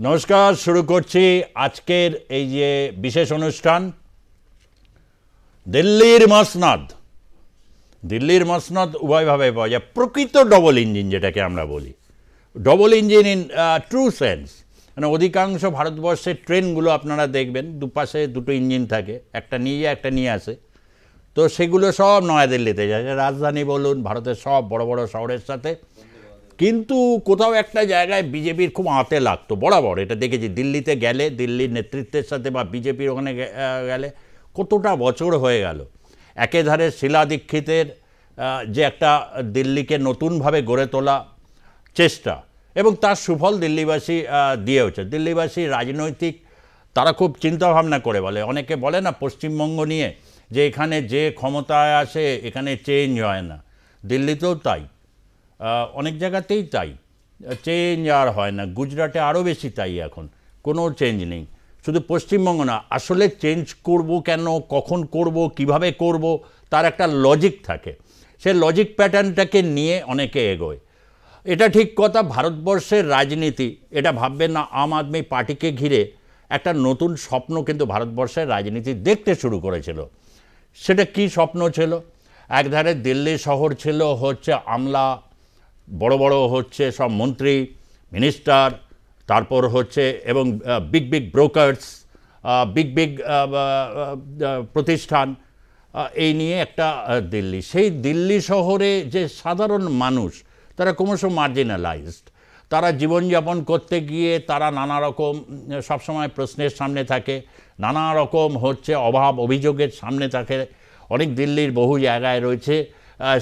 নমস্কার, শুরু করছি আজকের এই যে বিশেষ অনুষ্ঠান দিল্লির মসনদ। দিল্লির মসনদ উভয়ভাবে পাওয়া যায়। প্রকৃত ডবল ইঞ্জিন যেটাকে আমরা বলি, double engine in true sense, মানে অধিকাংশ ভারতবর্ষের ট্রেনগুলো আপনারা দেখবেন দুপাশে দুটো ইঞ্জিন থাকে, একটা নিয়ে যায় একটা নিয়ে আসে। তো সেগুলো সব নয়াদিল্লিতে যায়, রাজধানী বলুন, ভারতের সব বড় বড় শহরের সাথে। কিন্তু কোথাও একটা জায়গায় বিজেপির খুব আঁতে লাগতো বরাবর, এটা দেখেছি। দিল্লিতে গেলে, দিল্লির নেতৃত্বের সাথে বা বিজেপির ওখানে গেলে কতটা বছর হয়ে গেল, একেধারে শীলা দীক্ষিতের যে একটা দিল্লিকে নতুনভাবে গড়ে তোলা চেষ্টা, এবং তার সুফল দিল্লিবাসী দিয়েওছে। দিল্লিবাসী রাজনৈতিক তারা খুব চিন্তাভাবনা করে বলে, অনেকে বলে না পশ্চিমবঙ্গ নিয়ে যে এখানে যে ক্ষমতায় আসে এখানে চেঞ্জ হয় না, দিল্লিতেও তাই, অনেক জায়গাতেই তাই, চেঞ্জ আর হয় না। গুজরাটে আরও বেশি তাই, এখন কোনো চেঞ্জ নেই। শুধু পশ্চিমবঙ্গ না, আসলে চেঞ্জ করব কেন, কখন করব, কিভাবে করব, তার একটা লজিক থাকে। সে লজিক প্যাটার্নটাকে নিয়ে অনেকে এগোয়। এটা ঠিক কথা। ভারতবর্ষের রাজনীতি, এটা ভাববেন না আম আদমি পার্টিকে ঘিরে একটা নতুন স্বপ্ন কিন্তু ভারতবর্ষের রাজনীতি দেখতে শুরু করেছিল। সেটা কি স্বপ্ন ছিল? একধারে দিল্লি শহর ছিল হচ্ছে আমলা, বড় বড় হচ্ছে সব মন্ত্রী মিনিস্টার, তারপর হচ্ছে এবং big big brokers, big big প্রতিষ্ঠান, এই নিয়ে একটা দিল্লি। সেই দিল্লি শহরে যে সাধারণ মানুষ, তারা ক্রমশ মার্জিনালাইজড। তারা জীবনযাপন করতে গিয়ে তারা নানা রকম সবসময় প্রশ্নের সামনে থাকে, নানা রকম হচ্ছে অভাব অভিযোগের সামনে থাকে। অনেক দিল্লির বহু জায়গায় রয়েছে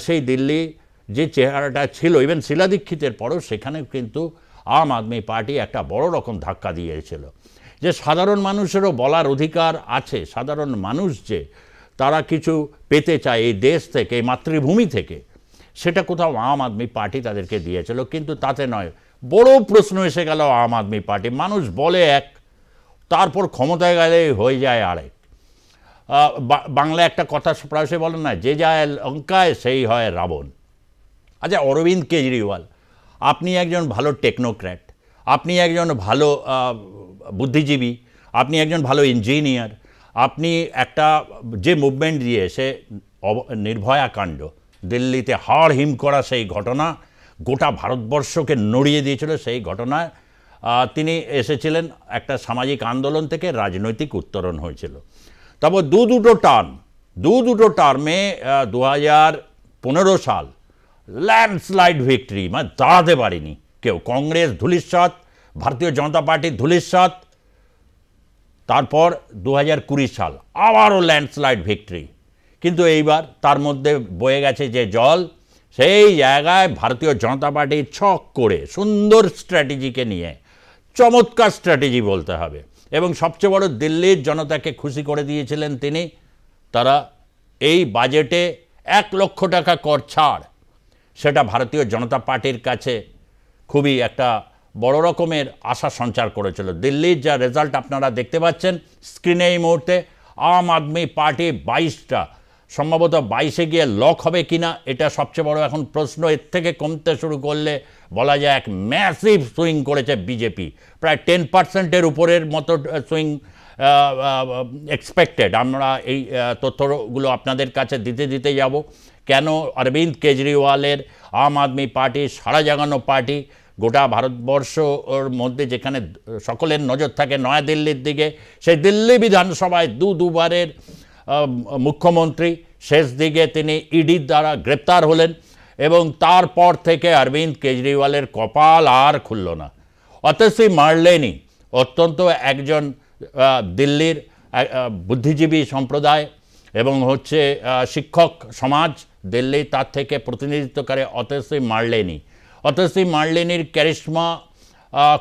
সেই দিল্লি যে চেহারাটা ছিল ইভেন শীলা দীক্ষিতের পরও, সেখানে কিন্তু আম আদমি পার্টি একটা বড় রকম ধাক্কা দিয়েছিল যে সাধারণ মানুষেরও বলার অধিকার আছে। সাধারণ মানুষ যে তারা কিছু পেতে চায় এই দেশ থেকে, এই মাতৃভূমি থেকে, সেটা কোথাও আম আদমি পার্টি তাদেরকে দিয়েছিল। কিন্তু তাতে নয়, বড় প্রশ্ন এসে গেল আম আদমি পার্টি। মানুষ বলে এক, তারপর ক্ষমতায় গেলে হয়ে যায় আরেক। বাংলায় একটা কথা প্রায়শই বলেন না, যে যায় লঙ্কায় সেই হয় রাবণ। আচ্ছা, অরবিন্দ কেজরিওয়াল, আপনি একজন ভালো টেকনোক্র্যাট, আপনি একজন ভালো বুদ্ধিজীবী, আপনি একজন ভালো ইঞ্জিনিয়ার, আপনি একটা যে মুভমেন্ট দিয়ে সে নির্ভয়া কাণ্ড, দিল্লিতে হাড় হিম করা সেই ঘটনা গোটা ভারতবর্ষকে নড়িয়ে দিয়েছিল। সেই ঘটনায় তিনি এসেছিলেন একটা সামাজিক আন্দোলন থেকে, রাজনৈতিক উত্তরণ হয়েছিল। তারপর দুটো টার্মে 2015 সাল ল্যান্ডস্লাইড ভিক্টরি, মানে দাঁড়াতে পারেনি কেউ। কংগ্রেস ধূলিসাৎ, ভারতীয় জনতা পার্টির ধূলিসাৎ। তারপর 2020 সাল আবারও ল্যান্ডস্লাইড ভিক্টরি। কিন্তু এইবার তার মধ্যে বয়ে গেছে যে জল, সেই জায়গায় ভারতীয় জনতা পার্টি ছক করে সুন্দর স্ট্র্যাটেজিকে নিয়ে, চমৎকার স্ট্র্যাটেজি বলতে হবে, এবং সবচেয়ে বড় দিল্লির জনতাকে খুশি করে দিয়েছিলেন তিনি। তারা এই বাজেটে 1 লক্ষ টাকা কর ছাড়, সেটা ভারতীয় জনতা পার্টির কাছে খুবই একটা বড় রকমের আশা সঞ্চার করেছিল। দিল্লির যা রেজাল্ট আপনারা দেখতে পাচ্ছেন স্ক্রিনে এই মুহূর্তে, আম আদমি পার্টি 22টা, সম্ভবত 22-এ গিয়ে লক হবে কিনা এটা সবচেয়ে বড় এখন প্রশ্ন। এর থেকে কমতে শুরু করলে বলা যায় এক ম্যাসিভ সুইং করেছে বিজেপি, প্রায় 10%-এর উপরের মতো সুইং এক্সপেক্টেড। আমরা এই তথ্যগুলো আপনাদের কাছে দিতে যাব। কেন অরবিন্দ কেজরিওয়ালের আম আদমি পার্টি সারা জাগানো পার্টি, গোটা ভারতবর্ষর মধ্যে যেখানে সকলের নজর থাকে নয়াদিল্লির দিকে, সেই দিল্লি বিধানসভায় দুবারের মুখ্যমন্ত্রী, শেষ দিকে তিনি ইডির দ্বারা গ্রেপ্তার হলেন, এবং তারপর থেকে অরবিন্দ কেজরিওয়ালের কপাল আর খুলল না। অতসী মার্লেনি অত্যন্ত একজন দিল্লির বুদ্ধিজীবী সম্প্রদায় এবং হচ্ছে শিক্ষক সমাজ দিল্লি, তার থেকে প্রতিনিধিত্ব করে অতসী মার্লেনির ক্যারিশমা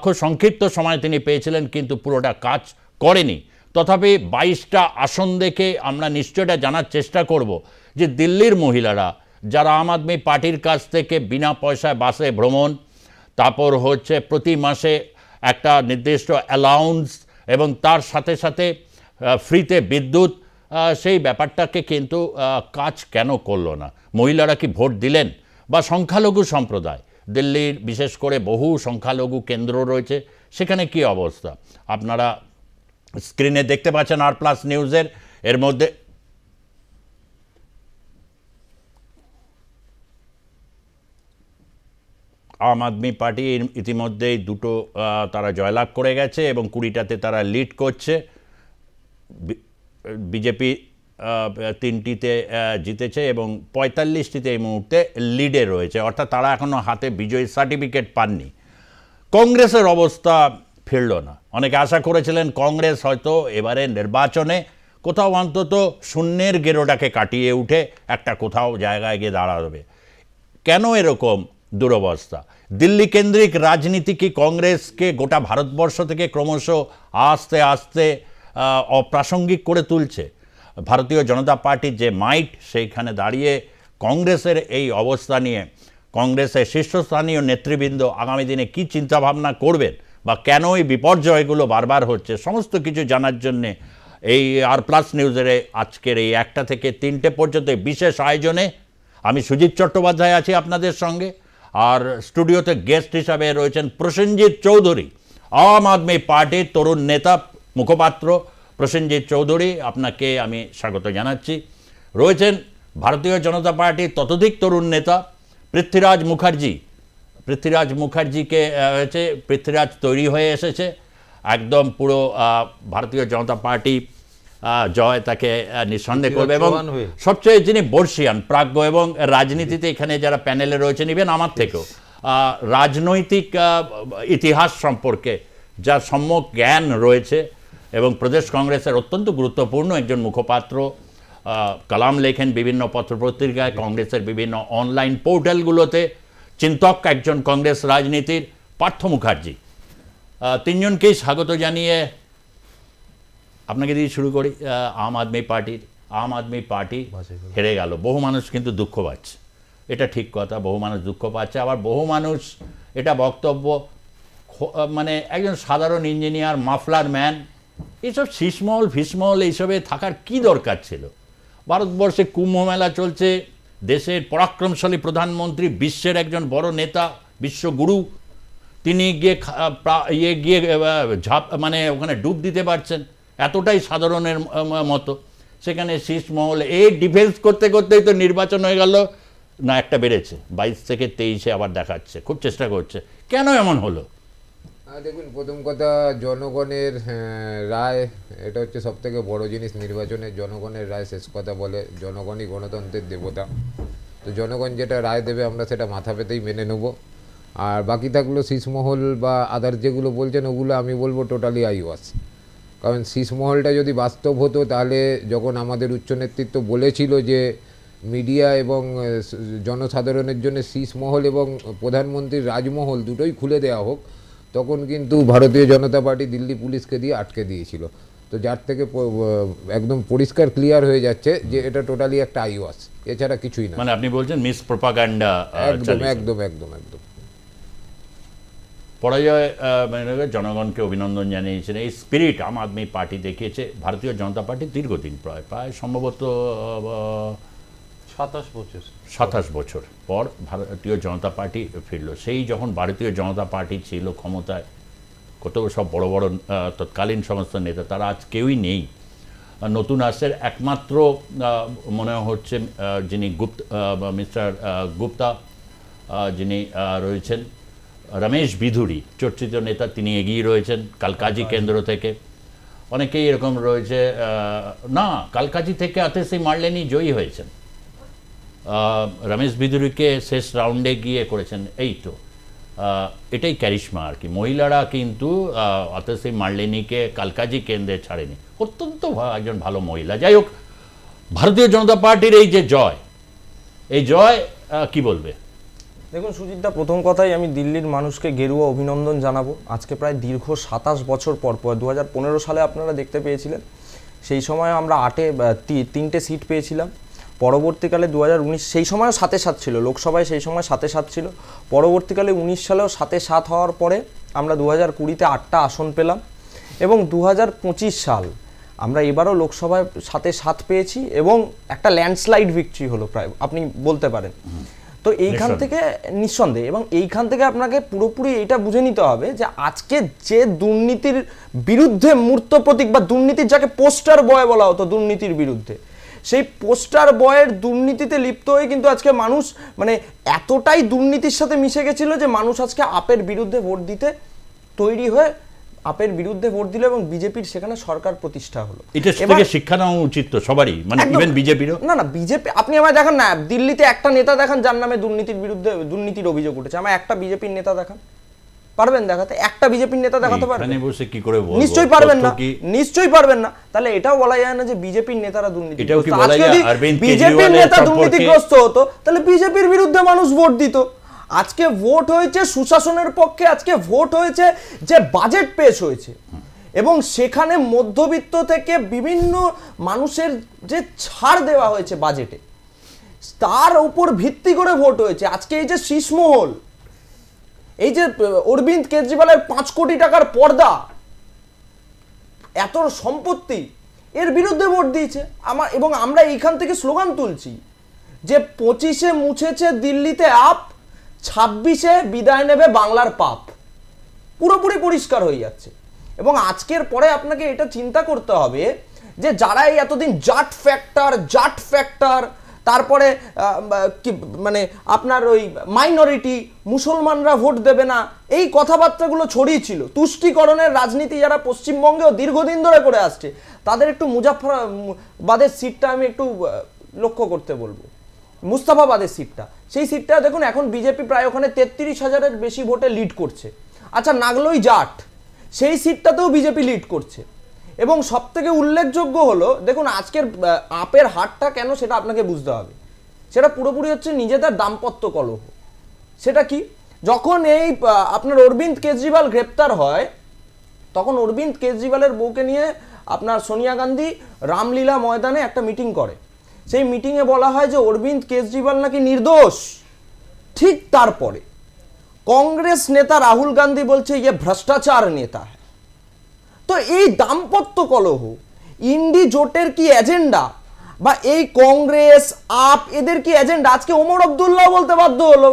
খুব সংক্ষিপ্ত সময় তিনি পেয়েছিলেন, কিন্তু পুরোটা কাজ করেনি। তথাপি 22টা আসন দেখে আমরা নিশ্চয়টা জানার চেষ্টা করব যে দিল্লির মহিলারা যারা আম আদমি পার্টির কাছ থেকে বিনা পয়সায় বাসে ভ্রমণ, তারপর হচ্ছে প্রতি মাসে একটা নির্দিষ্ট অ্যালাউন্স এবং তার সাথে সাথে ফ্রিতে বিদ্যুৎ, সেই ব্যাপারটাকে কিন্তু কাজ কেন করলো না? মহিলারা কি ভোট দিলেন? বা সংখ্যালঘু সম্প্রদায় দিল্লির বিশেষ করে বহু সংখ্যালঘু কেন্দ্র রয়েছে, সেখানে কি অবস্থা আপনারা স্ক্রিনে দেখতে পাচ্ছেন আর+ নিউজের। এর মধ্যে আম আদমি পার্টি ইতিমধ্যেই দুটো তারা জয়লাভ করে গেছে এবং 20টাতে তারা লিড করছে। বিজেপি 3টিতে জিতেছে এবং 45টিতে এই মুহূর্তে লিডে রয়েছে, অর্থাৎ তারা এখনও হাতে বিজয়ী সার্টিফিকেট পাননি। কংগ্রেসের অবস্থা ফিরল না। অনেকে আশা করেছিলেন কংগ্রেস হয়তো এবারে নির্বাচনে কোথাও অন্তত শূন্যের গেরোটাকে কাটিয়ে উঠে একটা কোথাও জায়গায় গিয়ে দাঁড়াবে। কেন এরকম দুরবস্থা? দিল্লি কেন্দ্রিক রাজনীতি কি কংগ্রেসকে গোটা ভারতবর্ষ থেকে ক্রমশ আস্তে আস্তে অপ্রাসঙ্গিক করে তুলছে? ভারতীয় জনতা পার্টির যে মাইট, সেইখানে দাঁড়িয়ে কংগ্রেসের এই অবস্থা নিয়ে কংগ্রেসের শীর্ষস্থানীয় নেতৃবৃন্দ আগামী দিনে কী চিন্তাভাবনা করবেন বা কেন এই বিপর্যয়গুলো বারবার হচ্ছে, সমস্ত কিছু জানার জন্যে এই আর+ নিউজের আজকের এই 1টা থেকে 3টে পর্যন্ত বিশেষ আয়োজনে আমি সুজিত চট্টোপাধ্যায় আছি আপনাদের সঙ্গে। আর স্টুডিওতে গেস্ট হিসাবে রয়েছেন প্রসেনজিৎ চৌধুরী, আম আদমি পার্টির তরুণ নেতা, মুখপাত্র প্রসেনজিৎ চৌধুরী, আপনাকে আমি স্বাগত জানাচ্ছি। রয়েছেন ভারতীয় জনতা পার্টির ততোধিক তরুণ নেতা পৃথ্বীরাজ মুখার্জি। পৃথ্বীরাজ মুখার্জিকে হয়েছে, পৃথ্বীরাজ তৈরি হয়ে এসেছে একদম পুরো ভারতীয় জনতা পার্টি জয় তাকে নিঃসন্দেহ করবে। এবং সবচেয়ে যিনি বর্ষিয়ান, প্রাজ্ঞ এবং রাজনীতিতে এখানে যারা প্যানেলে রয়েছেন, ইভেন আমার থেকেও রাজনৈতিক ইতিহাস সম্পর্কে যার সম্যক জ্ঞান রয়েছে এবং প্রদেশ কংগ্রেসের অত্যন্ত গুরুত্বপূর্ণ একজন মুখপাত্র, কলাম লেখেন বিভিন্ন পত্রপত্রিকায়, কংগ্রেসের বিভিন্ন অনলাইন পোর্টালগুলোতে, চিন্তক একজন কংগ্রেস রাজনীতির, পার্থ মুখার্জি। তিনজনকেই স্বাগত জানিয়ে আপনাকে দিয়ে শুরু করি। আম আদমি পার্টি হেরে গেল। বহু মানুষ কিন্তু দুঃখ পাচ্ছে, এটা ঠিক কথা, বহু মানুষ দুঃখ পাচ্ছে। আবার বহু মানুষ এটা বক্তব্য, মানে একজন সাধারণ ইঞ্জিনিয়ার, মাফলার ম্যান, এইসব শীষমহল ফিসমহল এইসবে থাকার কি দরকার ছিল? ভারতবর্ষে কুম্ভ মেলা চলছে, দেশের পরাক্রমশালী প্রধানমন্ত্রী, বিশ্বের একজন বড় নেতা, বিশ্বগুরু, তিনি গিয়ে মানে ওখানে ডুব দিতে পারছেন, এতটাই সাধারণের মতো। সেখানে শীষমহল এই ডিফেন্স করতে করতেই তো নির্বাচন হয়ে গেল না, একটা বেড়েছে 22 থেকে 23-এ আবার দেখাচ্ছে, খুব চেষ্টা করছে। কেন এমন হলো? দেখুন, প্রথম কথা, জনগণের রায়, এটা হচ্ছে সবথেকে বড় জিনিস। নির্বাচনে জনগণের রায় শেষ কথা বলে। জনগণই গণতন্ত্রের দেবতা। তো জনগণ যেটা রায় দেবে আমরা সেটা মাথা পেতেই মেনে নেব। আর বাকি থাকলো শীষমহল বা আদার্স যেগুলো বলছেন, ওগুলো আমি বলবো টোটালি আইওয়াস। কারণ শীষমহলটা যদি বাস্তব হতো, তাহলে যখন আমাদের উচ্চ নেতৃত্ব বলেছিল যে মিডিয়া এবং জনসাধারণের জন্য শীষমহল এবং প্রধানমন্ত্রীর রাজমহল দুটোই খুলে দেওয়া হোক, তখন কিন্তু ভারতীয় জনতা পার্টি দিল্লি পুলিশকে দিয়ে আটকে দিয়েছিল। তো যার থেকে একদম পরিষ্কার ক্লিয়ার হয়ে যাচ্ছে যে এটা টোটালি একটা আইওয়াস, এছাড়া কিছুই না। মানে আপনি বলছেন মিস প্রপাগান্ডা। একদম একদম একদম একদম। পরাজয় জনগণকে অভিনন্দন জানিয়েছেন। এই স্পিরিট আম আদমি পার্টি দেখিয়েছে ভারতীয় জনতা পার্টি দীর্ঘদিন, প্রায় সম্ভবত 27 বছর পর ভারতীয় জনতা পার্টি ফিরল। সেই যখন ভারতীয় জনতা পার্টি ছিল ক্ষমতায়, কত সব বড় বড় তৎকালীন সমস্ত নেতা, তারা আজ কেউই নেই। নতুন আসছে একমাত্র মনে হচ্ছে যিনি মিস্টার গুপ্তা, যিনি রয়েছেন রমেশ বিধুরি, চর্চিত নেতা, তিনি এগিয়ে রয়েছেন কালকাজি কেন্দ্র থেকে। অনেকেই এরকম রয়েছে, না কালকাজি থেকে আতেশি মারলেনি জয়ী হয়েছেন, রমেশ বিধুরিকে শেষ রাউন্ডে গিয়ে করেছেন। এই তো এটাই ক্যারিশমা আর কি। মহিলারা কিন্তু আতেশি মারলেনিকে কালকাজি কেন্দ্রে ছাড়েনি, অত্যন্ত একজন ভালো মহিলা। যাই হোক, ভারতীয় জনতা পার্টির এই যে জয়, এই জয় কি বলবে? দেখুন সুজিতদা, প্রথম কথাই আমি দিল্লির মানুষকে গেরুয়া অভিনন্দন জানাবো। আজকে প্রায় দীর্ঘ 27 বছর পর 2015 সালে আপনারা দেখতে পেয়েছিলেন, সেই সময় আমরা 3টে সিট পেয়েছিলাম। পরবর্তীকালে 2019, সেই সময়ও 7-7 ছিল লোকসভায়, সেই সময় 7-7 ছিল। পরবর্তীকালে 19 সালেও 7-7 হওয়ার পরে আমরা 2020-তে 8টা আসন পেলাম এবং 2025 সাল আমরা এবারও লোকসভায় 7-7 পেয়েছি এবং একটা ল্যান্ডস্লাইড ভিক্টরি হলো প্রায়, আপনি বলতে পারেন। তো এইখান থেকে নিঃসন্দেহে, এবং এইখান থেকে আপনাকে পুরোপুরি এটা বুঝে নিতে হবে যে আজকে যে দুর্নীতির বিরুদ্ধে মূর্ত প্রতীক বা দুর্নীতির যাকে পোস্টার বয় বলা হতো দুর্নীতির বিরুদ্ধে, সেই পোস্টার বয়ের দুর্নীতিতে লিপ্ত হয়ে কিন্তু আজকে মানুষ মানে এতটাই দুর্নীতির সাথে মিশে গেছিল যে মানুষ আজকে আপের বিরুদ্ধে ভোট দিতে তৈরি হয়ে আপের বিরুদ্ধে ভোট দিল এবং বিজেপির সেখানে সরকার প্রতিষ্ঠা হলো। এটা থেকে শিক্ষা নেওয়া উচিত তো সবারই, মানে ইভেন বিজেপিরও। না বিজেপি, আপনি আমায় দেখান না দিল্লিতে একটা নেতা দেখান যার নামে দুর্নীতির বিরুদ্ধে দুর্নীতির অভিযোগ উঠেছে, আমার একটা বিজেপির নেতা দেখান, পারবেন দেখাতে? একটা বিজেপির নেতা দেখাতে পারবেন? এখানে বসে কি করে বলবো? নিশ্চয়ই পারবেন না, নিশ্চয়ই পারবেন না। তাহলে এটাও বলা যায় না যে বিজেপির নেতারা দুর্নীতি, এটাও কি বলা যায় অরবিন্দ বিজেপির নেতা দুর্নীতিগ্রস্ত হতো তাহলে বিজেপির বিরুদ্ধে মানুষ ভোট দিত। আজকে ভোট হয়েছে সুশাসনের পক্ষে, আজকে ভোট হয়েছে যে বাজেট পেশ হয়েছে এবং সেখানে মধ্যবিত্ত থেকে বিভিন্ন মানুষের যে ছাড় দেওয়া হয়েছে বাজেটে তার উপর ভিত্তি করে ভোট হয়েছে। আজকে এই যে শীষমহল, এই যে অরবিন্দ কেজরিওয়ালের 5 কোটি টাকার পর্দা, এত সম্পত্তি, এর বিরুদ্ধে ভোট দিয়েছে আমার, এবং আমরা এইখান থেকে স্লোগান তুলছি যে 25-এ মুছেছে দিল্লিতে আপ, 26-এ বিদায় নেবে বাংলার পাপ। পুরোপুরি পরিষ্কার হয়ে যাচ্ছে। এবং আজকের পরে আপনাকে এটা চিন্তা করতে হবে যে যারা এই এতদিন জাট ফ্যাক্টর তারপরে মানে আপনার ওই মাইনরিটি মুসলমানরা ভোট দেবে না এই কথাবার্তাগুলো ছড়িয়েছিল, তুষ্টিকরণের রাজনীতি যারা পশ্চিমবঙ্গেও দীর্ঘদিন ধরে করে আসছে, তাদের একটু মুজাফফরাবাদের সিটটা আমি একটু লক্ষ্য করতে বলবো। মুস্তাফাবাদের সিটটা, সেই সিটটা দেখুন এখন বিজেপি প্রায় ওখানে 33,000-এর বেশি ভোটে লিড করছে। আচ্ছা নাগলোই জাট, সেই সিটটাতেও বিজেপি লিড করছে। এবং সবথেকে উল্লেখযোগ্য হলো দেখুন আজকের আপের হারটা কেন সেটা আপনাকে বুঝতে হবে। সেটা পুরোপুরি হচ্ছে নিজেদের দাম্পত্য কলহ। সেটা কি, যখন এই আপনার অরবিন্দ কেজরিওয়াল গ্রেপ্তার হয় তখন অরবিন্দ কেজরিওয়ালের বউকে নিয়ে আপনার সোনিয়া গান্ধী রামলীলা ময়দানে একটা মিটিং করে। সেই মিটিংয়ে বলা হয় যে অরবিন্দ কেজরিওয়াল নাকি নির্দোষ। ঠিক তারপরে কংগ্রেস নেতা রাহুল গান্ধী বলছে ইয়ে ভ্রষ্টাচার নেতা। তো এই দাম্পত্য কলহ, ইন্ডি জোটের কি এজেন্ডা বা এই কংগ্রেস আপ এদের কি এজেন্ডা? আজকে ওমর আব্দুল্লাহ বলতে বাধ্য হলো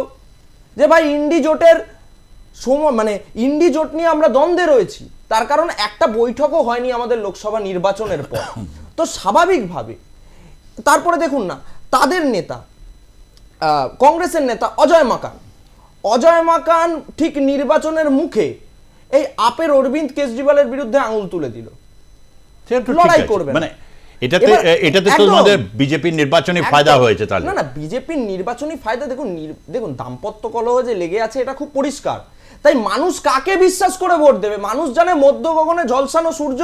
যে ভাই ইন্ডি জোটের মানে ইন্ডি জোট নিয়ে আমরা দ্বন্দ্বে রয়েছি, তার কারণ একটা বৈঠকও হয়নি আমাদের লোকসভা নির্বাচনের পর। তো স্বাভাবিকভাবে তারপরে দেখুন না তাদের নেতা কংগ্রেসের নেতা অজয় মাকান ঠিক নির্বাচনের মুখে এই আপের অরবিন্দ কেজরিওয়ালের বিরুদ্ধে আঙুল তুলে দিল, লড়াই করবে মানে এটাতে তো আমাদের বিজেপির নির্বাচনী ফায়দা হয়েছে। তাহলে না বিজেপির নির্বাচনী ফায়দা দেখুন দাম্পত্য কলহ যে লেগে আছে এটা খুব পরিষ্কার। তাই মানুষ কাকে বিশ্বাস করে ভোট দেবে? মানুষ জানে মধ্য গগনে ঝলসানো সূর্য,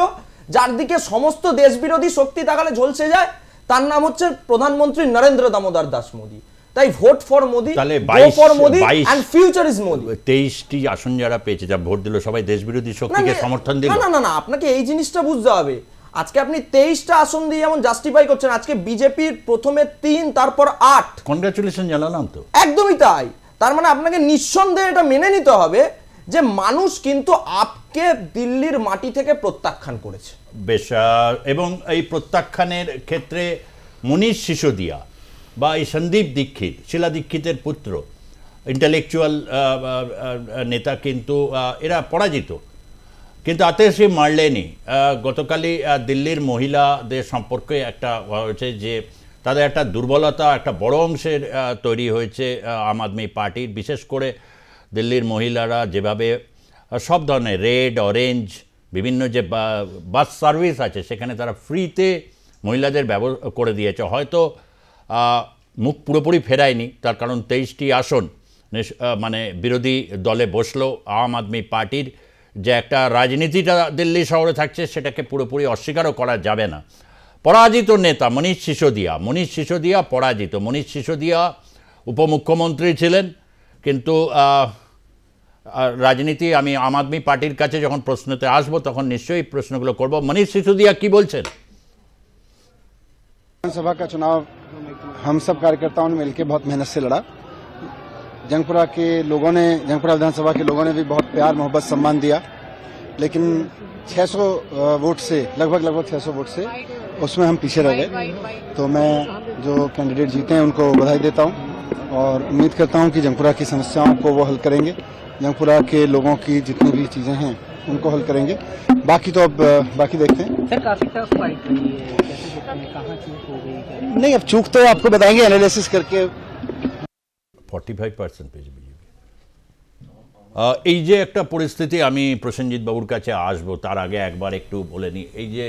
যার দিকে সমস্ত দেশবিরোধী শক্তি তাকালে ঝলসে যায়, তার নাম হচ্ছে প্রধানমন্ত্রী নরেন্দ্র দামোদর দাস মোদী। তাই vote for Modi, go for Modi and future is Modi. 23টি আসন যারা পেয়েছে, যা ভোট দিল সবাই দেশবিরোধী শক্তিকে সমর্থন দিল। না আপনাকে এই জিনিসটা বুঝতে হবে। আজকে আপনি 23টা আসন দিয়ে যেমন জাস্টিফাই করছেন, আজকে বিজেপির প্রথমে 3 তারপর 8। কনগ্রাচুলেশন জানালাম তো। একদমই তাই। তার মানে আপনাকে নিঃসন্দেহে এটা মেনে নিতে হবে যে মানুষ কিন্তু আপকে দিল্লির মাটি থেকে প্রত্যাখ্যান করেছে। বেশ, এবং এই প্রত্যাখ্যানের ক্ষেত্রে মনীষ সিসোদিয়া বা এই সন্দীপ দীক্ষিত, শিলা দীক্ষিতের পুত্র, ইন্টেলেকচুয়াল নেতা, কিন্তু এরা পরাজিত। কিন্তু আতেশি মারলেনি। গতকালই দিল্লির মহিলাদের সম্পর্কে একটা হয়েছে যে তাদের একটা দুর্বলতা একটা বড় অংশের তৈরি হয়েছে আম আদমি পার্টির, বিশেষ করে দিল্লির মহিলারা যেভাবে সব ধরনের রেড অরেঞ্জ বিভিন্ন যে বাস সার্ভিস আছে সেখানে তারা ফ্রিতে মহিলাদের ব্যবহার করে দিয়েছে। হয়তো মুখ পুরোপুরি ফেরায়নি, তার কারণ 23টি আসন মানে বিরোধী দলে বসলো আম আদমি পার্টির যে একটা রাজনীতিটা দিল্লি শহরে থাকছে সেটাকে পুরোপুরি অস্বীকারও করা যাবে না। পরাজিত নেতা মনীষ সিসোদিয়া পরাজিত। মনীষ সিসোদিয়া উপমুখ্যমন্ত্রী ছিলেন, কিন্তু রাজনীতি আমি আম আদমি পার্টির কাছে যখন প্রশ্নতে আসবো তখন নিশ্চয়ই প্রশ্নগুলো করব। মনীষ সিসোদিয়া কি বলছেন? विधानसभा का चुनाव हम सब कार्यकर्ताओं ने मिलकर बहुत मेहनत से लड़ा। जंगपुरा के लोगों ने, जंगपुरा विधानसभा के लोगों ने भी बहुत प्यार मोहब्बत सम्मान दिया, लेकिन 600 वोट से लगभग 600 वोट से उसमें हम पीछे रह गए। तो मैं जो कैंडिडेट जीते हैं उनको बधाई देता हूं और उम्मीद करता हूं कि जंगपुरा की समस्याओं को वो हल करेंगे, जंगपुरा के लोगों की जितनी भी चीज़ें हैं उनको हल करेंगे। बाकी तो अब बाकी देखते हैं। सर काफी टफ फाइट रही है, कैसे देखते हैं, कहाँ चूक हो गई क्या? नहीं, अब चूक तो आपको बताएंगे एनालिसिस करके। 45% পেয়েছে বিজেপি। এই যে একটা পরিস্থিতি, আমি প্রসেনজিৎ বাবুর কাছে আসবো তার আগে একবার একটু বলে নিই, এই যে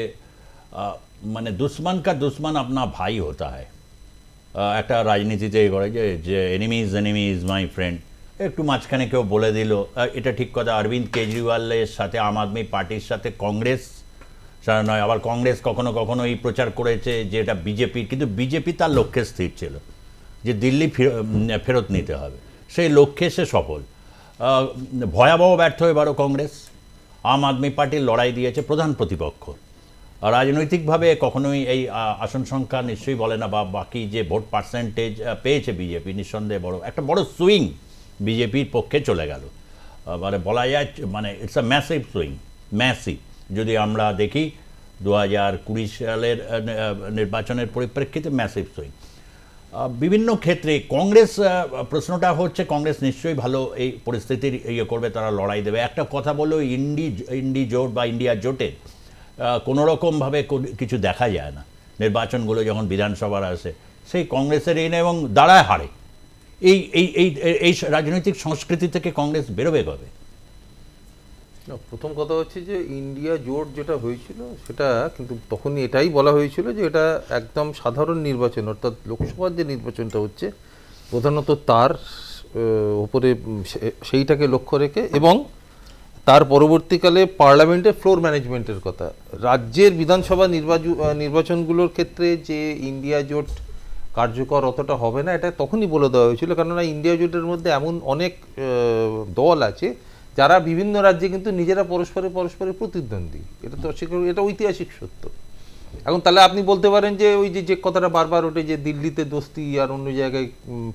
মানে দুশ্মন কা দুশ্মন আপনা ভাই হতা হয়, একটা রাজনীতিতে করে যে এনিমি ইজ মাই ফ্রেন্ড, একটু মাঝখানে কেউ বলে দিল, এটা ঠিক কথা। অরবিন্দ কেজরিওয়ালের সাথে আম আদমি পার্টির সাথে কংগ্রেস নয়, আবার কংগ্রেস কখনো কখনো এই প্রচার করেছে যে এটা বিজেপির, কিন্তু বিজেপি তার লক্ষ্যে স্থির ছিল যে দিল্লি ফেরত নিতে হবে, সেই লক্ষ্যে সে সফল। ভয়াবহ ব্যর্থ এবারও কংগ্রেস। আম আদমি পার্টির লড়াই দিয়েছে প্রধান প্রতিপক্ষ। রাজনৈতিকভাবে কখনোই এই আসন সংখ্যা নিশ্চয়ই বলে না, বা বাকি যে ভোট পার্সেন্টেজ পেয়েছে বিজেপি, নিঃসন্দেহে একটা বড় সুইং বিজেপির পক্ষে চলে গেল। মানে বলা যায় মানে it's a massive swing, massive. যদি আমরা দেখি 2020 সালের নির্বাচনের পরিপ্রেক্ষিতে ম্যাসিভ সুইং। বিভিন্ন ক্ষেত্রে কংগ্রেস, প্রশ্নটা হচ্ছে কংগ্রেস নিশ্চয়ই ভালো এই পরিস্থিতির ইয়ে করবে, তারা লড়াই দেবে। একটা কথা বলো, ইন্ডি জোট বা ইন্ডিয়া জোটের কোনোরকমভাবে কিছু দেখা যায় না। নির্বাচনগুলো যখন বিধানসভার আসে, সেই কংগ্রেসের এই এবং দাঁড়ায় হারে। এই এই এই এই রাজনৈতিক সংস্কৃতি থেকে কংগ্রেস বেরোবে কবে? প্রথম কথা হচ্ছে যে ইন্ডিয়া জোট যেটা হয়েছিল সেটা কিন্তু তখনই এটাই বলা হয়েছিল যে এটা একদম সাধারণ নির্বাচন, অর্থাৎ লোকসভার যে নির্বাচনটা হচ্ছে প্রধানত তার উপরে সেইটাকে লক্ষ্য রেখে, এবং তার পরবর্তীকালে পার্লামেন্টের ফ্লোর ম্যানেজমেন্টের কথা। রাজ্যের বিধানসভা নির্বাচনগুলোর ক্ষেত্রে যে ইন্ডিয়া জোট কার্যকর অতটা হবে না, এটা তখনই বলে দেওয়া হয়েছিল, কেননা ইন্ডিয়া জোটের মধ্যে এমন অনেক দল আছে যারা বিভিন্ন রাজ্যে কিন্তু নিজেরা পরস্পরে প্রতিদ্বন্দ্বী। এটা তো এটা ঐতিহাসিক সত্য। এখন তাহলে আপনি বলতে পারেন যে ওই যে কথাটা বারবার ওঠে যে দিল্লিতে দোস্তি আর অন্য জায়গায়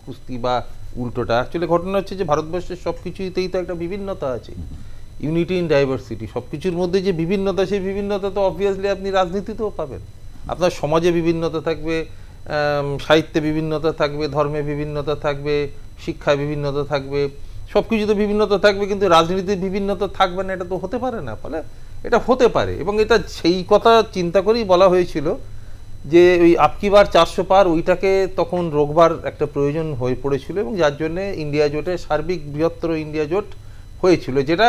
কুস্তি বা উল্টোটা। অ্যাকচুয়ালি ঘটনা হচ্ছে যে ভারতবর্ষের সব কিছুতেই তো একটা বিভিন্নতা আছে, ইউনিটি ইন ডাইভার্সিটি। সব কিছুর মধ্যে যে বিভিন্নতা, সেই বিভিন্নতা তো অবভিয়াসলি আপনি রাজনীতিতেও পাবেন। আপনার সমাজে বিভিন্নতা থাকবে, সাহিত্যে বিভিন্নতা থাকবে, ধর্মে বিভিন্নতা থাকবে, শিক্ষায় বিভিন্নতা থাকবে, সব কিছুতে বিভিন্নতা থাকবে, কিন্তু রাজনীতির বিভিন্নতা থাকবে না, এটা তো হতে পারে না। ফলে এটা হতে পারে, এবং এটা সেই কথা চিন্তা করেই বলা হয়েছিল যে ওই আপকি বার 400 পার, ওইটাকে তখন রোগবার একটা প্রয়োজন হয়ে পড়েছিল, এবং যার জন্যে ইন্ডিয়া জোটে সার্বিক বৃহত্তর ইন্ডিয়া জোট হয়েছিল। যেটা